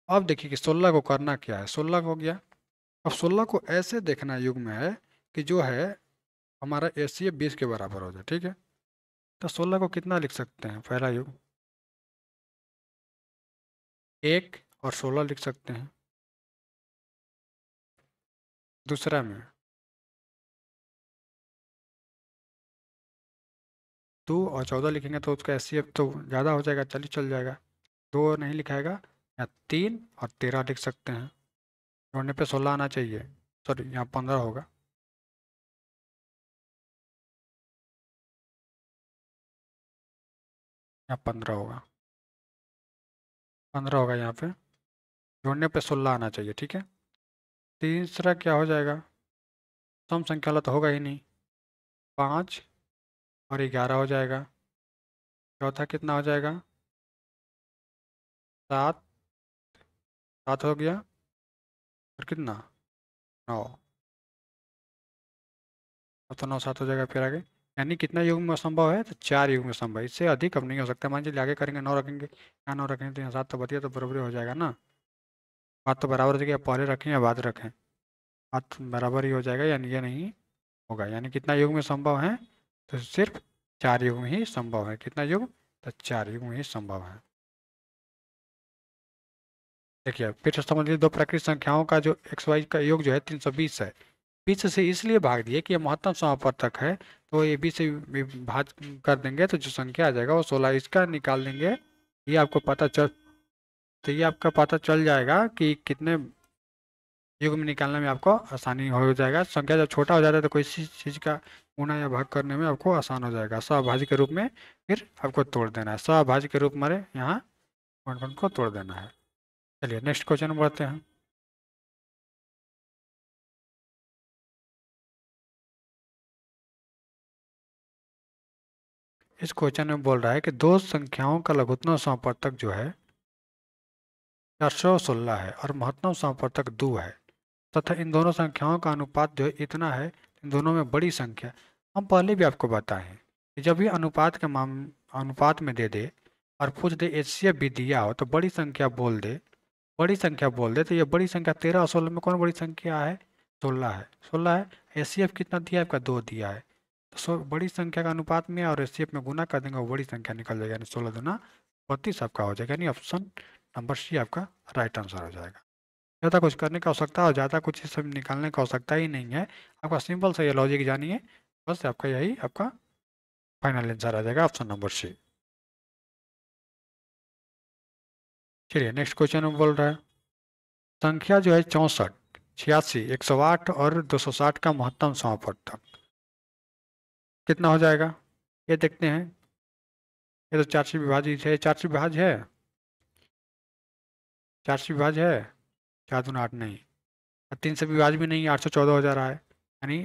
अब देखिए कि 16 को करना क्या है, 16 हो गया, अब 16 को ऐसे देखना युग में है कि जो है हमारा HCF 20 के बराबर हो जाए। ठीक है, तो 16 को कितना लिख सकते हैं, पहला युग 1 और 16 लिख सकते हैं, दूसरा में 2 और 14 लिखेंगे तो उसका HCF तो ज़्यादा हो जाएगा, चलिए चल जाएगा, 2 नहीं लिखाएगा, या 3 और 13 लिख सकते हैं, जोड़ने पे 16 आना चाहिए, सॉरी यहाँ 15 होगा, यहाँ 15 होगा, 15 होगा यहाँ पे, जोड़ने पे 16 आना चाहिए। ठीक है, तीसरा क्या हो जाएगा, सम संख्या वाला तो होगा ही नहीं, 5 और 11 हो जाएगा, चौथा कितना हो जाएगा 7, 7 हो गया, और कितना 9, अब तो 9 7 हो जाएगा, फिर आगे यानी कितना युग में संभव है, तो 4 युग में संभव है, इससे अधिक अब नहीं हो सकता। मान लीजिए आगे करेंगे 9 रखेंगे, यहाँ 9 रखेंगे तो यहाँ 7 तो बतिया तो बराबर हो जाएगा ना, बात तो बराबर हो जाएगी, पहले रखें या बाद रखें, बात बराबर ही हो जाएगा, यानी ये नहीं होगा, यानी कितना युग में संभव है, तो सिर्फ 4 युग में ही संभव है, कितना युग, तो 4 युग में ही संभव है। देखिए फिर से समझ लीजिए, दो प्राकृतिक संख्याओं का जो एक्स वाई का योग जो है 320 है, 20 से इसलिए भाग दिए कि ये महत्तम समापवर्तक है, तो ये 20 से विभाज कर देंगे तो जो संख्या आ जाएगा वो 16, इसका निकाल देंगे, ये आपको पता चल, तो ये आपका पता चल जाएगा कि कितने युग में निकालने में आपको आसानी हो जाएगा। संख्या जब छोटा हो जाता है तो कोई चीज़ का गुणा या भाग करने में आपको आसान हो जाएगा, सहभाज्य के रूप में फिर आपको तोड़ देना है, सहभाज्य के रूप में यहाँ वन को तोड़ देना है। चलिए नेक्स्ट क्वेश्चन बढ़ते हैं। इस क्वेश्चन में बोल रहा है कि दो संख्याओं का लघुत्तम समापवर्तक जो है 416 है और महत्तम समापवर्तक 2 है तथा इन दोनों संख्याओं का अनुपात जो है इतना है, इन दोनों में बड़ी संख्या। हम पहले भी आपको बताए हैं कि जब भी अनुपात में दे दे और पूछ दे एचसीएफ भी दिया हो तो बड़ी संख्या बोल दे, बड़ी संख्या बोल दे, तो ये बड़ी संख्या 13 और 16 में कौन बड़ी संख्या है? 16 है, 16 है। एचसीएफ कितना दिया है आपका? 2 दिया है। तो बड़ी संख्या का अनुपात में और एचसीएफ में गुना कर देंगे, वो बड़ी संख्या निकल जाएगा, यानी 16 दूना 32 आपका हो जाएगा, यानी ऑप्शन नंबर सी आपका राइट आंसर हो जाएगा। ज़्यादा कुछ करने की आवश्यकता और ज़्यादा कुछ इस सब निकालने की आवश्यकता ही नहीं है। आपका सिंपल सा ये लॉजिक जानिए, बस आपका यही आपका फाइनल आंसर आ जाएगा, ऑप्शन नंबर सी। चलिए नेक्स्ट क्वेश्चन में बोल रहा है संख्या जो है 64, 86, 108 और 260 का महत्तम समापवर्तक कितना हो जाएगा? ये देखते हैं। ये तो 4 से विभाजित है, 4 से विभाज्य है, 4 से विभाज्य है, 4 दूना 8 नहीं, और 3 से विभाज्य भी नहीं है, 814 हो जा रहा है। यानी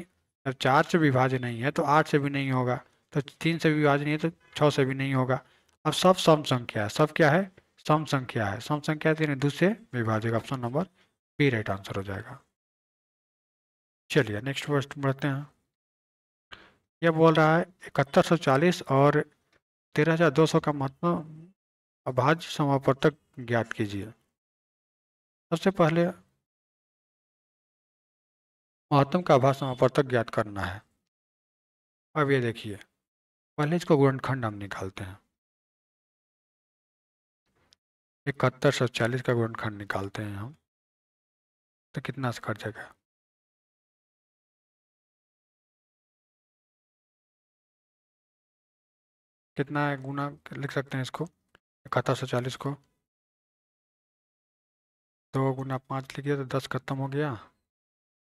जब 4 से विभाज्य नहीं है तो 8 से भी नहीं होगा, तो 3 से विभाज्य नहीं है तो 6 से भी नहीं होगा। अब सब सम संख्या है, सब क्या है? सम संख्या है, सम संख्या है, दूसरे विभाजक, option number B right answer हो जाएगा। चलिए नेक्स्ट क्वेश्चन बढ़ते हैं। यह बोल रहा है 7140 और 13200 का महत्तम अभाज्य समापवर्तक ज्ञात कीजिए। सबसे पहले महत्तम का अभाज्य समापवर्तक ज्ञात करना है। अब ये देखिए, पहले इसको गुणनखंड हम निकालते हैं। 7140 का गुणनखंड निकालते हैं हम, तो कितना से कट जाएगा? कितना है गुना लिख सकते हैं इसको, 7140 को 2 गुना 5 लिखिए तो 10 खत्म हो गया।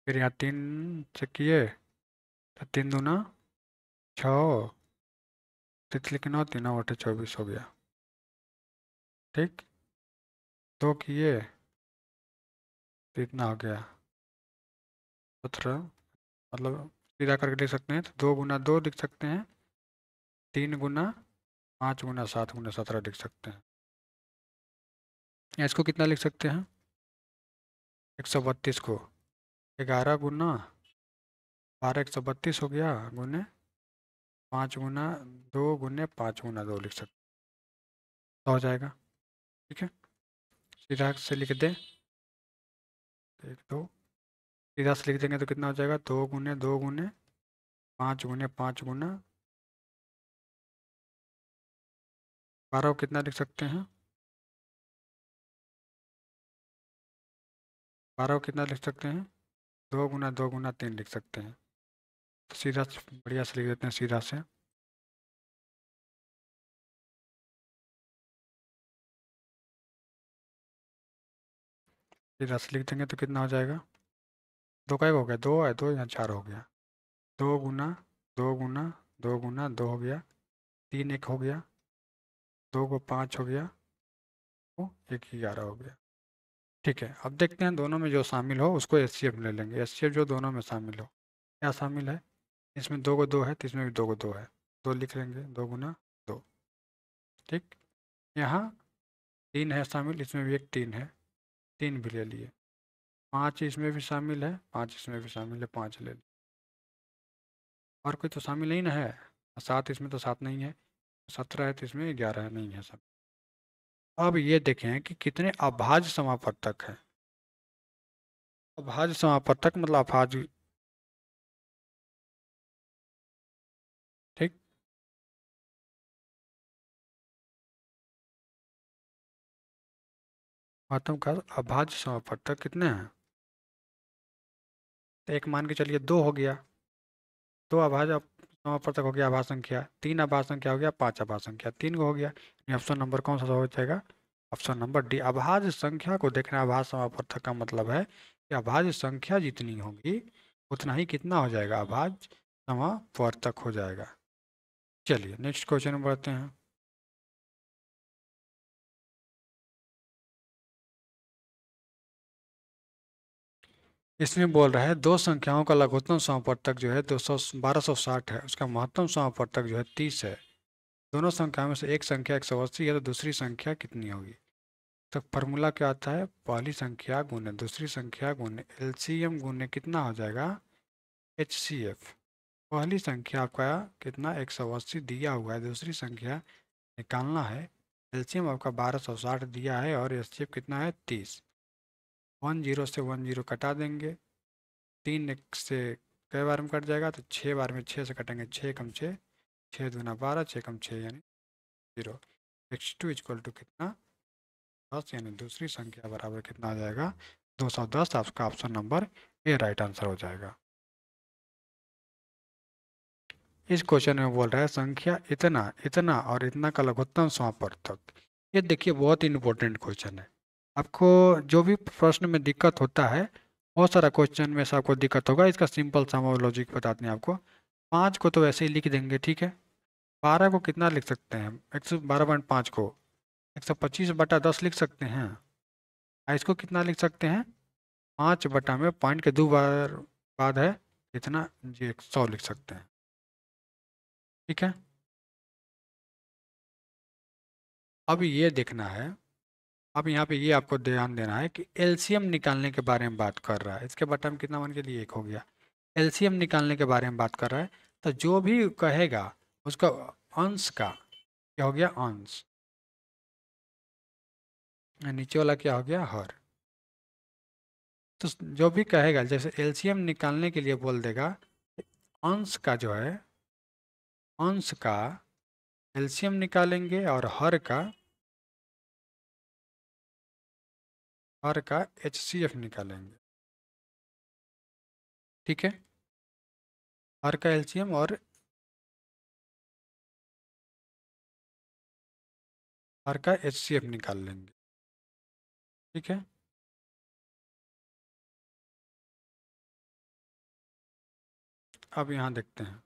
फिर यहाँ 3 से किए तो 3 दूना 6, तितली के 9, 3 बटे 24 हो गया। ठीक, 2 किए तो इतना हो गया 17, मतलब सीधा करके लिख सकते हैं तो 2 गुना 2 लिख सकते हैं, 3 गुना 5 गुना 7 गुना 17 लिख सकते हैं। या इसको कितना लिख सकते हैं? 132 को 11 गुना 12, 132 हो गया, गुने 5 गुना 2 गुने 5 गुना 2 लिख सकते हो जाएगा। ठीक है, सीधा से लिख दे, 1 2, सीधा से लिख देंगे तो कितना हो जाएगा? 2 गुने 5 गुने 5 गुना 12 को कितना लिख सकते हैं? 12 को कितना लिख सकते हैं? 2 गुना 3 लिख सकते हैं। तो सीधा बढ़िया से लिख देते हैं, सीधा से सीधा से लिख देंगे तो कितना हो जाएगा? 2 का 1 हो गया, 2 है, 2 यहाँ 4 हो गया, 2 गुना 2 गुना 2 गुना 2 हो गया, 3 1 हो गया, 2 को 5 हो गया, तो 1 11 हो गया। ठीक है, अब देखते हैं दोनों में जो शामिल हो उसको एचसीएफ ले लेंगे। एचसीएफ जो दोनों में शामिल हो, क्या शामिल है? इसमें 2 को 2 है तो इसमें भी 2 को 2 है, 2 लिख लेंगे, 2 गुना 2। ठीक, यहाँ 3 है शामिल, इसमें भी एक 3 है, 3 भी ले लिए। 5 इसमें भी शामिल है, 5 इसमें भी शामिल है, 5 ले लिए। और कोई तो शामिल नहीं ना है, 7 इसमें तो 7 नहीं है, 17 है तो इसमें 11 नहीं है सब। अब ये देखें कि कितने अभाज्य समापवर्तक हैं। अभाज्य समापवर्तक मतलब अभाज्य। ठीक, महत्तम का अभाज्य समापवर्तक कितने हैं? तो एक मान के चलिए 2 हो गया, 2 अभाज्य समापवर्तक हो गया अभाज्य संख्या, 3 अभाज्य संख्या हो गया, 5 अभाज्य संख्या, 3 को हो गया। ऑप्शन नंबर कौन सा हो जाएगा? Option number D. अभाज्य संख्या को देखना, अभाज्य समापवर्तक का मतलब है कि अभाज्य संख्या जितनी होगी उतना ही कितना हो जाएगा? अभाज्य समापवर्तक हो जाएगा। चलिए नेक्स्ट क्वेश्चन में बढ़ते हैं। इसमें बोल रहा है दो संख्याओं का लघुत्तम समापवर्तक जो है 1260 है, उसका महत्तम समापवर्तक जो है 30 है। दोनों संख्याओं में से एक संख्या 180 है तो दूसरी संख्या कितनी होगी। तो फार्मूला क्या आता है, पहली संख्या गुने दूसरी संख्या गुने एलसीएम गुने कितना हो जाएगा एचसीएफ। पहली संख्या आपका कितना 180 दिया हुआ है, दूसरी संख्या निकालना है। एलसीएम आपका 1260 दिया है और एचसीएफ कितना है 30। 10 से 10 कटा देंगे, 3 एक से कई बार में कट जाएगा तो 6 बार में 6 से कटेंगे, 6 कम 6, 6 दूना 12, 6 कम 6 यानी 0। x2 इक्वल टू कितना 10, यानी दूसरी संख्या बराबर कितना आ जाएगा 210। आपका option number A right answer हो जाएगा। इस क्वेश्चन में बोल रहा है संख्या इतना इतना और इतना का लघुत्तम समापवर्तक। ये देखिए बहुत इंपॉर्टेंट क्वेश्चन है। आपको जो भी प्रश्न में दिक्कत होता है, बहुत सारा क्वेश्चन में से आपको दिक्कत होगा, इसका सिंपल सा हम लॉजिक बताते हैं आपको। 5 को तो वैसे ही लिख देंगे, ठीक है। 12 को कितना लिख सकते हैं, 112.5 को 125/10 लिख सकते हैं। इसको कितना लिख सकते हैं, 5 बटा में पॉइंट के 2 बार बाद है कितना जी 100 लिख सकते हैं, ठीक है। अब ये देखना है, अब यहाँ पे ये आपको ध्यान देना है कि एलसीएम निकालने के बारे में बात कर रहा है। इसके बटा में कितना मान के लिए 1 हो गया, एलसीएम निकालने के बारे में बात कर रहा है। तो जो भी कहेगा उसका अंश का क्या हो गया अंश, नीचे वाला क्या हो गया हर। तो जो भी कहेगा जैसे एलसीएम निकालने के लिए बोल देगा अंश का जो है, अंश का एलसीएम निकालेंगे और हर का एचसीएफ निकालेंगे, ठीक है। हर का एलसीएम और हर का एचसीएफ निकाल लेंगे, ठीक है। अब यहाँ देखते हैं,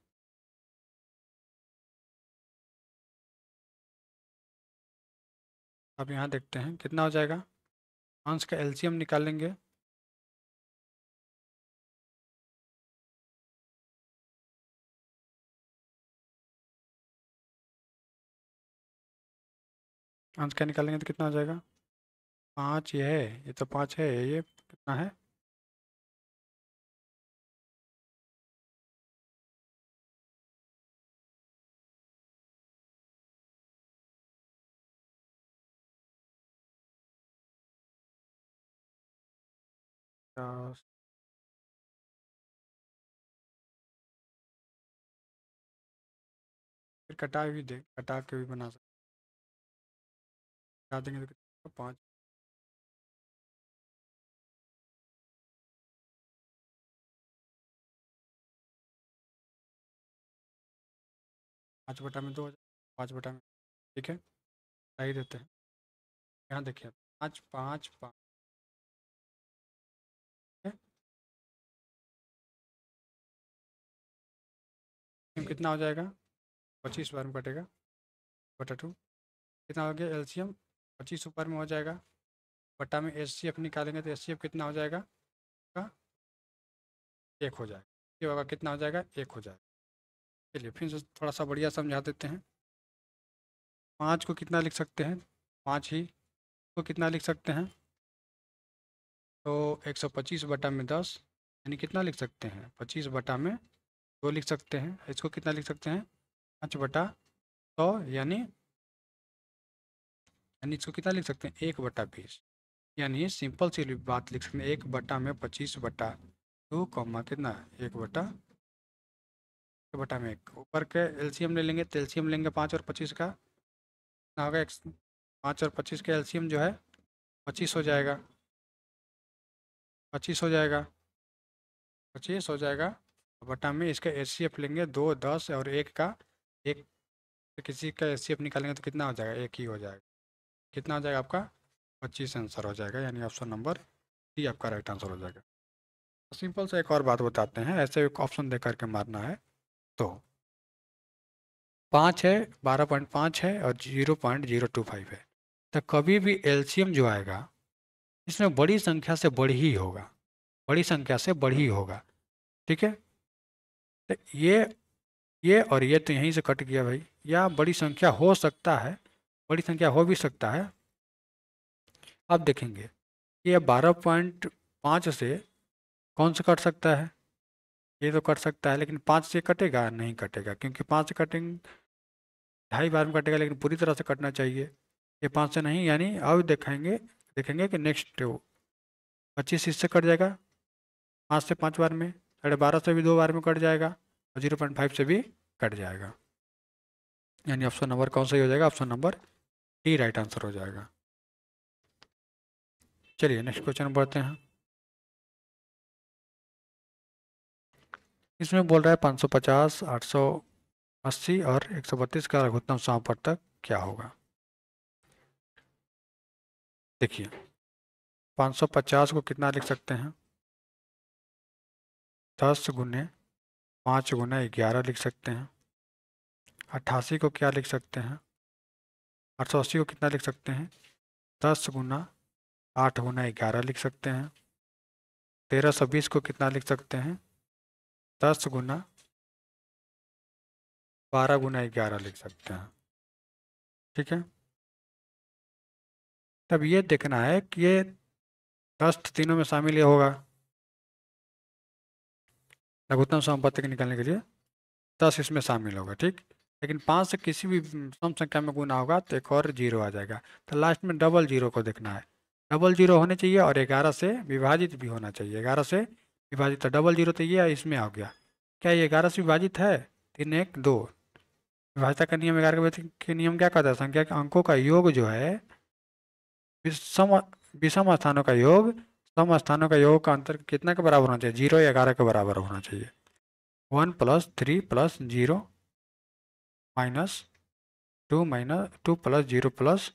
अब यहाँ देखते हैं कितना हो जाएगा, अंश का एलसीएम निकालेंगे। अंश का निकालेंगे तो कितना हो जाएगा 5, ये है, ये तो 5 है, ये कितना है 50। फिर कटा भी दे, कटा के भी बना सकते, कटा देंगे तो कितना 5। 5/2 5/, ठीक है, सही देते हैं। यहाँ देखिए 5 5 5 है। कितना हो जाएगा 25 बार में कटेगा/2, कितना हो गया एलसीएम 25 ऊपर में हो जाएगा, बटा में एचसीएफ निकालेंगे तो एचसीएफ कितना हो जाएगा का 1 हो जाएगा, ये होगा कितना हो जाएगा 1 हो जाएगा। चलिए फिर से थोड़ा सा बढ़िया समझा देते हैं। 5 को कितना लिख सकते हैं 5 ही, को कितना लिख सकते हैं तो 125/10 यानी कितना लिख सकते हैं 25/2 लिख सकते हैं। इसको कितना लिख सकते हैं 5/100 यानी इसको कितना लिख सकते हैं 1/20, यानी सिंपल सी बात लिख सकते हैं 1/25/2 कॉमा कितना 1/1 ऊपर के एलसीएम ले लेंगे तो एलसीएम लेंगे 5 और 25 का कितना होगा 5 और 25 का एलसीएम जो है 25 हो जाएगा, 25 हो जाएगा, 25 हो जाएगा। बटा में इसका एचसीएफ लेंगे 2 10 और 1 का 1, किसी का एचसीएफ निकालेंगे तो कितना हो जाएगा 1 ही हो जाएगा, कितना हो जाएगा आपका 25 आंसर हो जाएगा, यानी ऑप्शन नंबर डी आपका राइट आंसर हो जाएगा। सिंपल से एक और बात बताते हैं, ऐसे एक ऑप्शन दे करके मारना है। तो 5 है, 12.5 है और 0.025 है। तो कभी भी एलसीएम जो आएगा इसमें बड़ी संख्या से बड़ी ही होगा, बड़ी संख्या से बड़ी ही होगा, ठीक है। तो ये ये और ये तो यहीं से कट गया भाई, या बड़ी संख्या हो सकता है, बड़ी संख्या हो भी सकता है। अब देखेंगे ये 12.5 से कौन सा कट सकता है, ये तो कट सकता है, लेकिन 5 से कटेगा नहीं कटेगा, क्योंकि 5 से कटेंगे 2.5 बार में कटेगा, लेकिन पूरी तरह से कटना चाहिए। ये 5 से नहीं, यानी अब देखेंगे देखेंगे कि नेक्स्ट 25 इससे कट जाएगा 5 से 5 बार में, 12.5 से भी 2 बार में कट जाएगा, और 0.5 से भी कट जाएगा। यानी ऑप्शन नंबर कौन सही हो जाएगा, option number D right answer हो जाएगा। चलिए नेक्स्ट क्वेश्चन बढ़ते हैं। इसमें बोल रहा है 550, 880 और 132 का लघुत्तम समापवर्तक क्या होगा। देखिए 550 को कितना लिख सकते हैं, 10 गुने 5 गुना 11 लिख सकते हैं। 88 को क्या लिख सकते हैं, 880 को कितना लिख सकते हैं, 10 गुना 8 गुना 11 लिख सकते हैं। 1320 को कितना लिख सकते हैं, 10 गुना 12 गुना 11 लिख सकते हैं। ठीक है, तब ये देखना है कि ये 10 तीनों में शामिल ये होगा, लघुत्तम समापवर्तक निकालने के लिए 10 इसमें शामिल होगा। ठीक, लेकिन 5 से किसी भी सम संख्या में गुना होगा तो एक और जीरो आ जाएगा, तो लास्ट में डबल जीरो को देखना है। डबल जीरो होने चाहिए और 11 से विभाजित भी होना चाहिए, 11 से विभाजित, तो डबल जीरो तो ये इसमें आ गया। क्या ये 11 से विभाजित है, 3 1 2, विभाजता का नियम 11 के नियम क्या कहता है, संख्या के अंकों का योग जो है विषम विषम स्थानों का योग सम स्थानों का योग का अंतर कितना के बराबर होना चाहिए, 0 या 11 के बराबर होना चाहिए। 1 + 3 + 0 -2 -2 + 0 +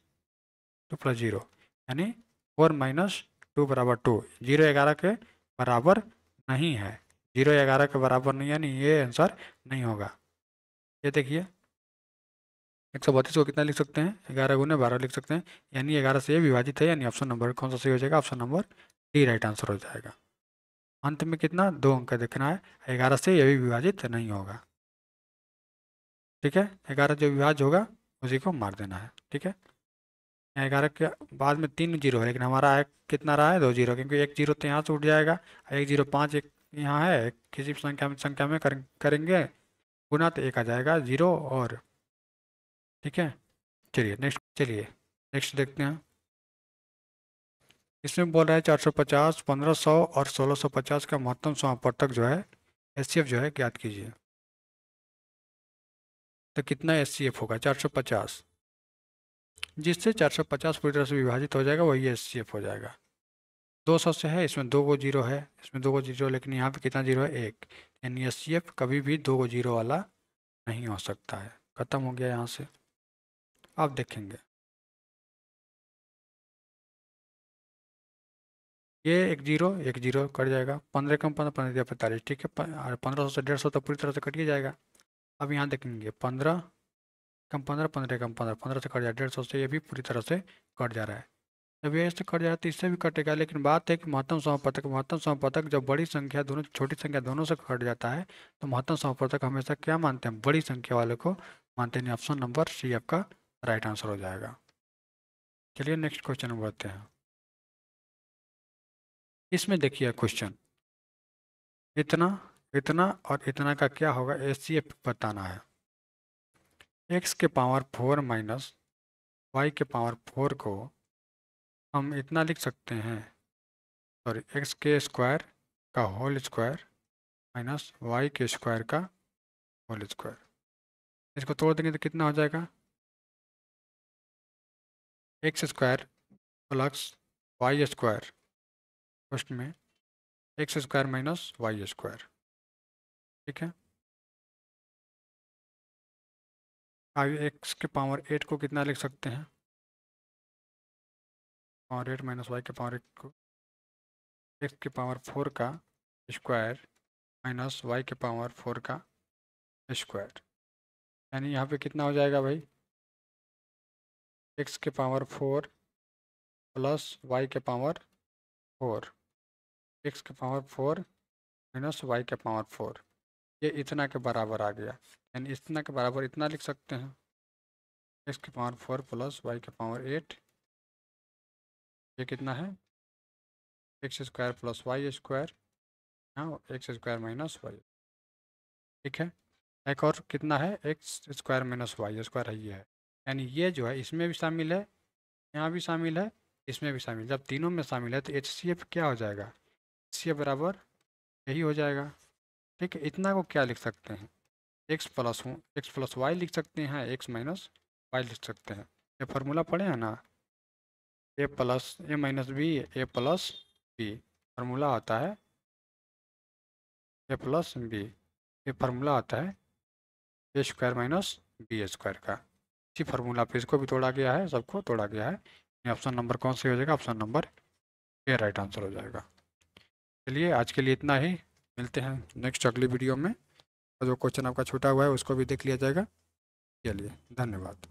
2 + 0, यानी 4 - 2 = 2। 0 11 के बराबर नहीं है, 0 11 के बराबर नहीं, यानी ये आंसर नहीं होगा। ये देखिए 132 को कितना लिख सकते हैं, 11 गुने 12 लिख सकते हैं, यानी 11 से ये विभाजित है, यानी ऑप्शन नंबर कौन सा सही हो जाएगा, option number D right answer हो जाएगा। अंत में कितना 2 अंक देखना है, 11 से ये भी विभाजित नहीं होगा। ठीक है, 11 जो विभाज्य होगा उसी को मार देना है। ठीक है, 11 के बाद में 3 जीरो है, लेकिन हमारा है कितना रहा है, 2 जीरो, क्योंकि एक जीरो तो यहाँ से उठ जाएगा, 1 0 5 एक यहाँ है, किसी भी संख्या में करेंगे गुना तो एक आ जाएगा जीरो और। ठीक है, चलिए नेक्स्ट देखते हैं। इसमें बोल रहा है 450, 1500 और 1650 का महत्तम समापवर्तक जो है एचसीएफ जो है ज्ञात कीजिए। तो कितना एचसीएफ होगा, 450, जिससे 450 पूरी तरह से विभाजित हो जाएगा वही एचसीएफ हो जाएगा। 200 से है, इसमें 2 गो जीरो है, इसमें 2 गो जीरो, लेकिन यहाँ पे कितना जीरो है, एक, यानी एचसीएफ कभी भी 2 गो जीरो वाला नहीं हो सकता है। खत्म हो गया यहाँ से। अब देखेंगे ये एक जीरो कट जाएगा, 15 कम 15 15 दिया 45। ठीक है, 1500 से 150 तो पूरी तरह से कट ही जाएगा। अब यहाँ देखेंगे 15 कम 15 15 कम 15 15 से कट जाए, 150 से ये भी पूरी तरह से कट जा रहा है। जब ये इससे कट जाए तो इससे भी कटेगा, लेकिन बात है कि महत्तम समापवर्तक जब बड़ी संख्या दोनों छोटी संख्या दोनों से कट जाता है तो महत्तम समापवर्तक हमेशा क्या मानते हैं, बड़ी संख्या वाले को मानते हैं। ऑप्शन नंबर सी आपका राइट आंसर हो जाएगा। चलिए नेक्स्ट क्वेश्चन में बढ़ते हैं। इसमें देखिए क्वेश्चन, इतना इतना और इतना का क्या होगा, एचसीएफ बताना है। एक्स के पावर 4 माइनस वाई के पावर 4 को हम इतना लिख सकते हैं, सॉरी, एक्स के स्क्वायर का होल स्क्वायर माइनस वाई के स्क्वायर का होल स्क्वायर। इसको तोड़ देंगे तो कितना हो जाएगा, x square plus y square, first में x square minus y square. ठीक है, आगे एक्स के पावर 8 को कितना लिख सकते हैं, पावर 8 माइनस वाई के पावर 8 को एक्स के पावर 4 का स्क्वायर माइनस वाई के पावर 4 का स्क्वायर, यानी यहाँ पे कितना हो जाएगा भाई, एक्स के पावर 4 प्लस वाई के पावर 4, एक्स के पावर 4 माइनस वाई के पावर 4, ये इतना के बराबर आ गया। यानी इतना के बराबर इतना लिख सकते हैं, एक्स की पावर 4 प्लस वाई की पावर 8, ये कितना है x square plus y square, हाँ एक्स स्क्वायर माइनस वाई, ठीक है। एक और कितना है x square minus y square है ये है, यानी ये जो है इसमें भी शामिल है, यहाँ भी शामिल है, इसमें भी शामिल, जब तीनों में शामिल है तो एच सी एफ क्या हो जाएगा, सी एफ बराबर यही हो जाएगा, ठीक है। इतना को क्या लिख सकते हैं, एक्स प्लस वाई लिख सकते हैं, एक्स माइनस वाई लिख सकते हैं, ये फार्मूला पढ़े हैं ना, ए प्लस ए माइनस बी ए प्लस बी, फार्मूला आता है ए प्लस बी, ये फार्मूला आता है ए स्क्वायर माइनस बी स्क्वायर का, इसी फार्मूला पे इसको भी तोड़ा गया है, सबको तोड़ा गया है। ये ऑप्शन नंबर कौन सी हो जाएगा, option number A right answer हो जाएगा। चलिए आज के लिए इतना ही, मिलते हैं नेक्स्ट अगली वीडियो में, और जो क्वेश्चन आपका छूटा हुआ है उसको भी देख लिया जाएगा। चलिए धन्यवाद।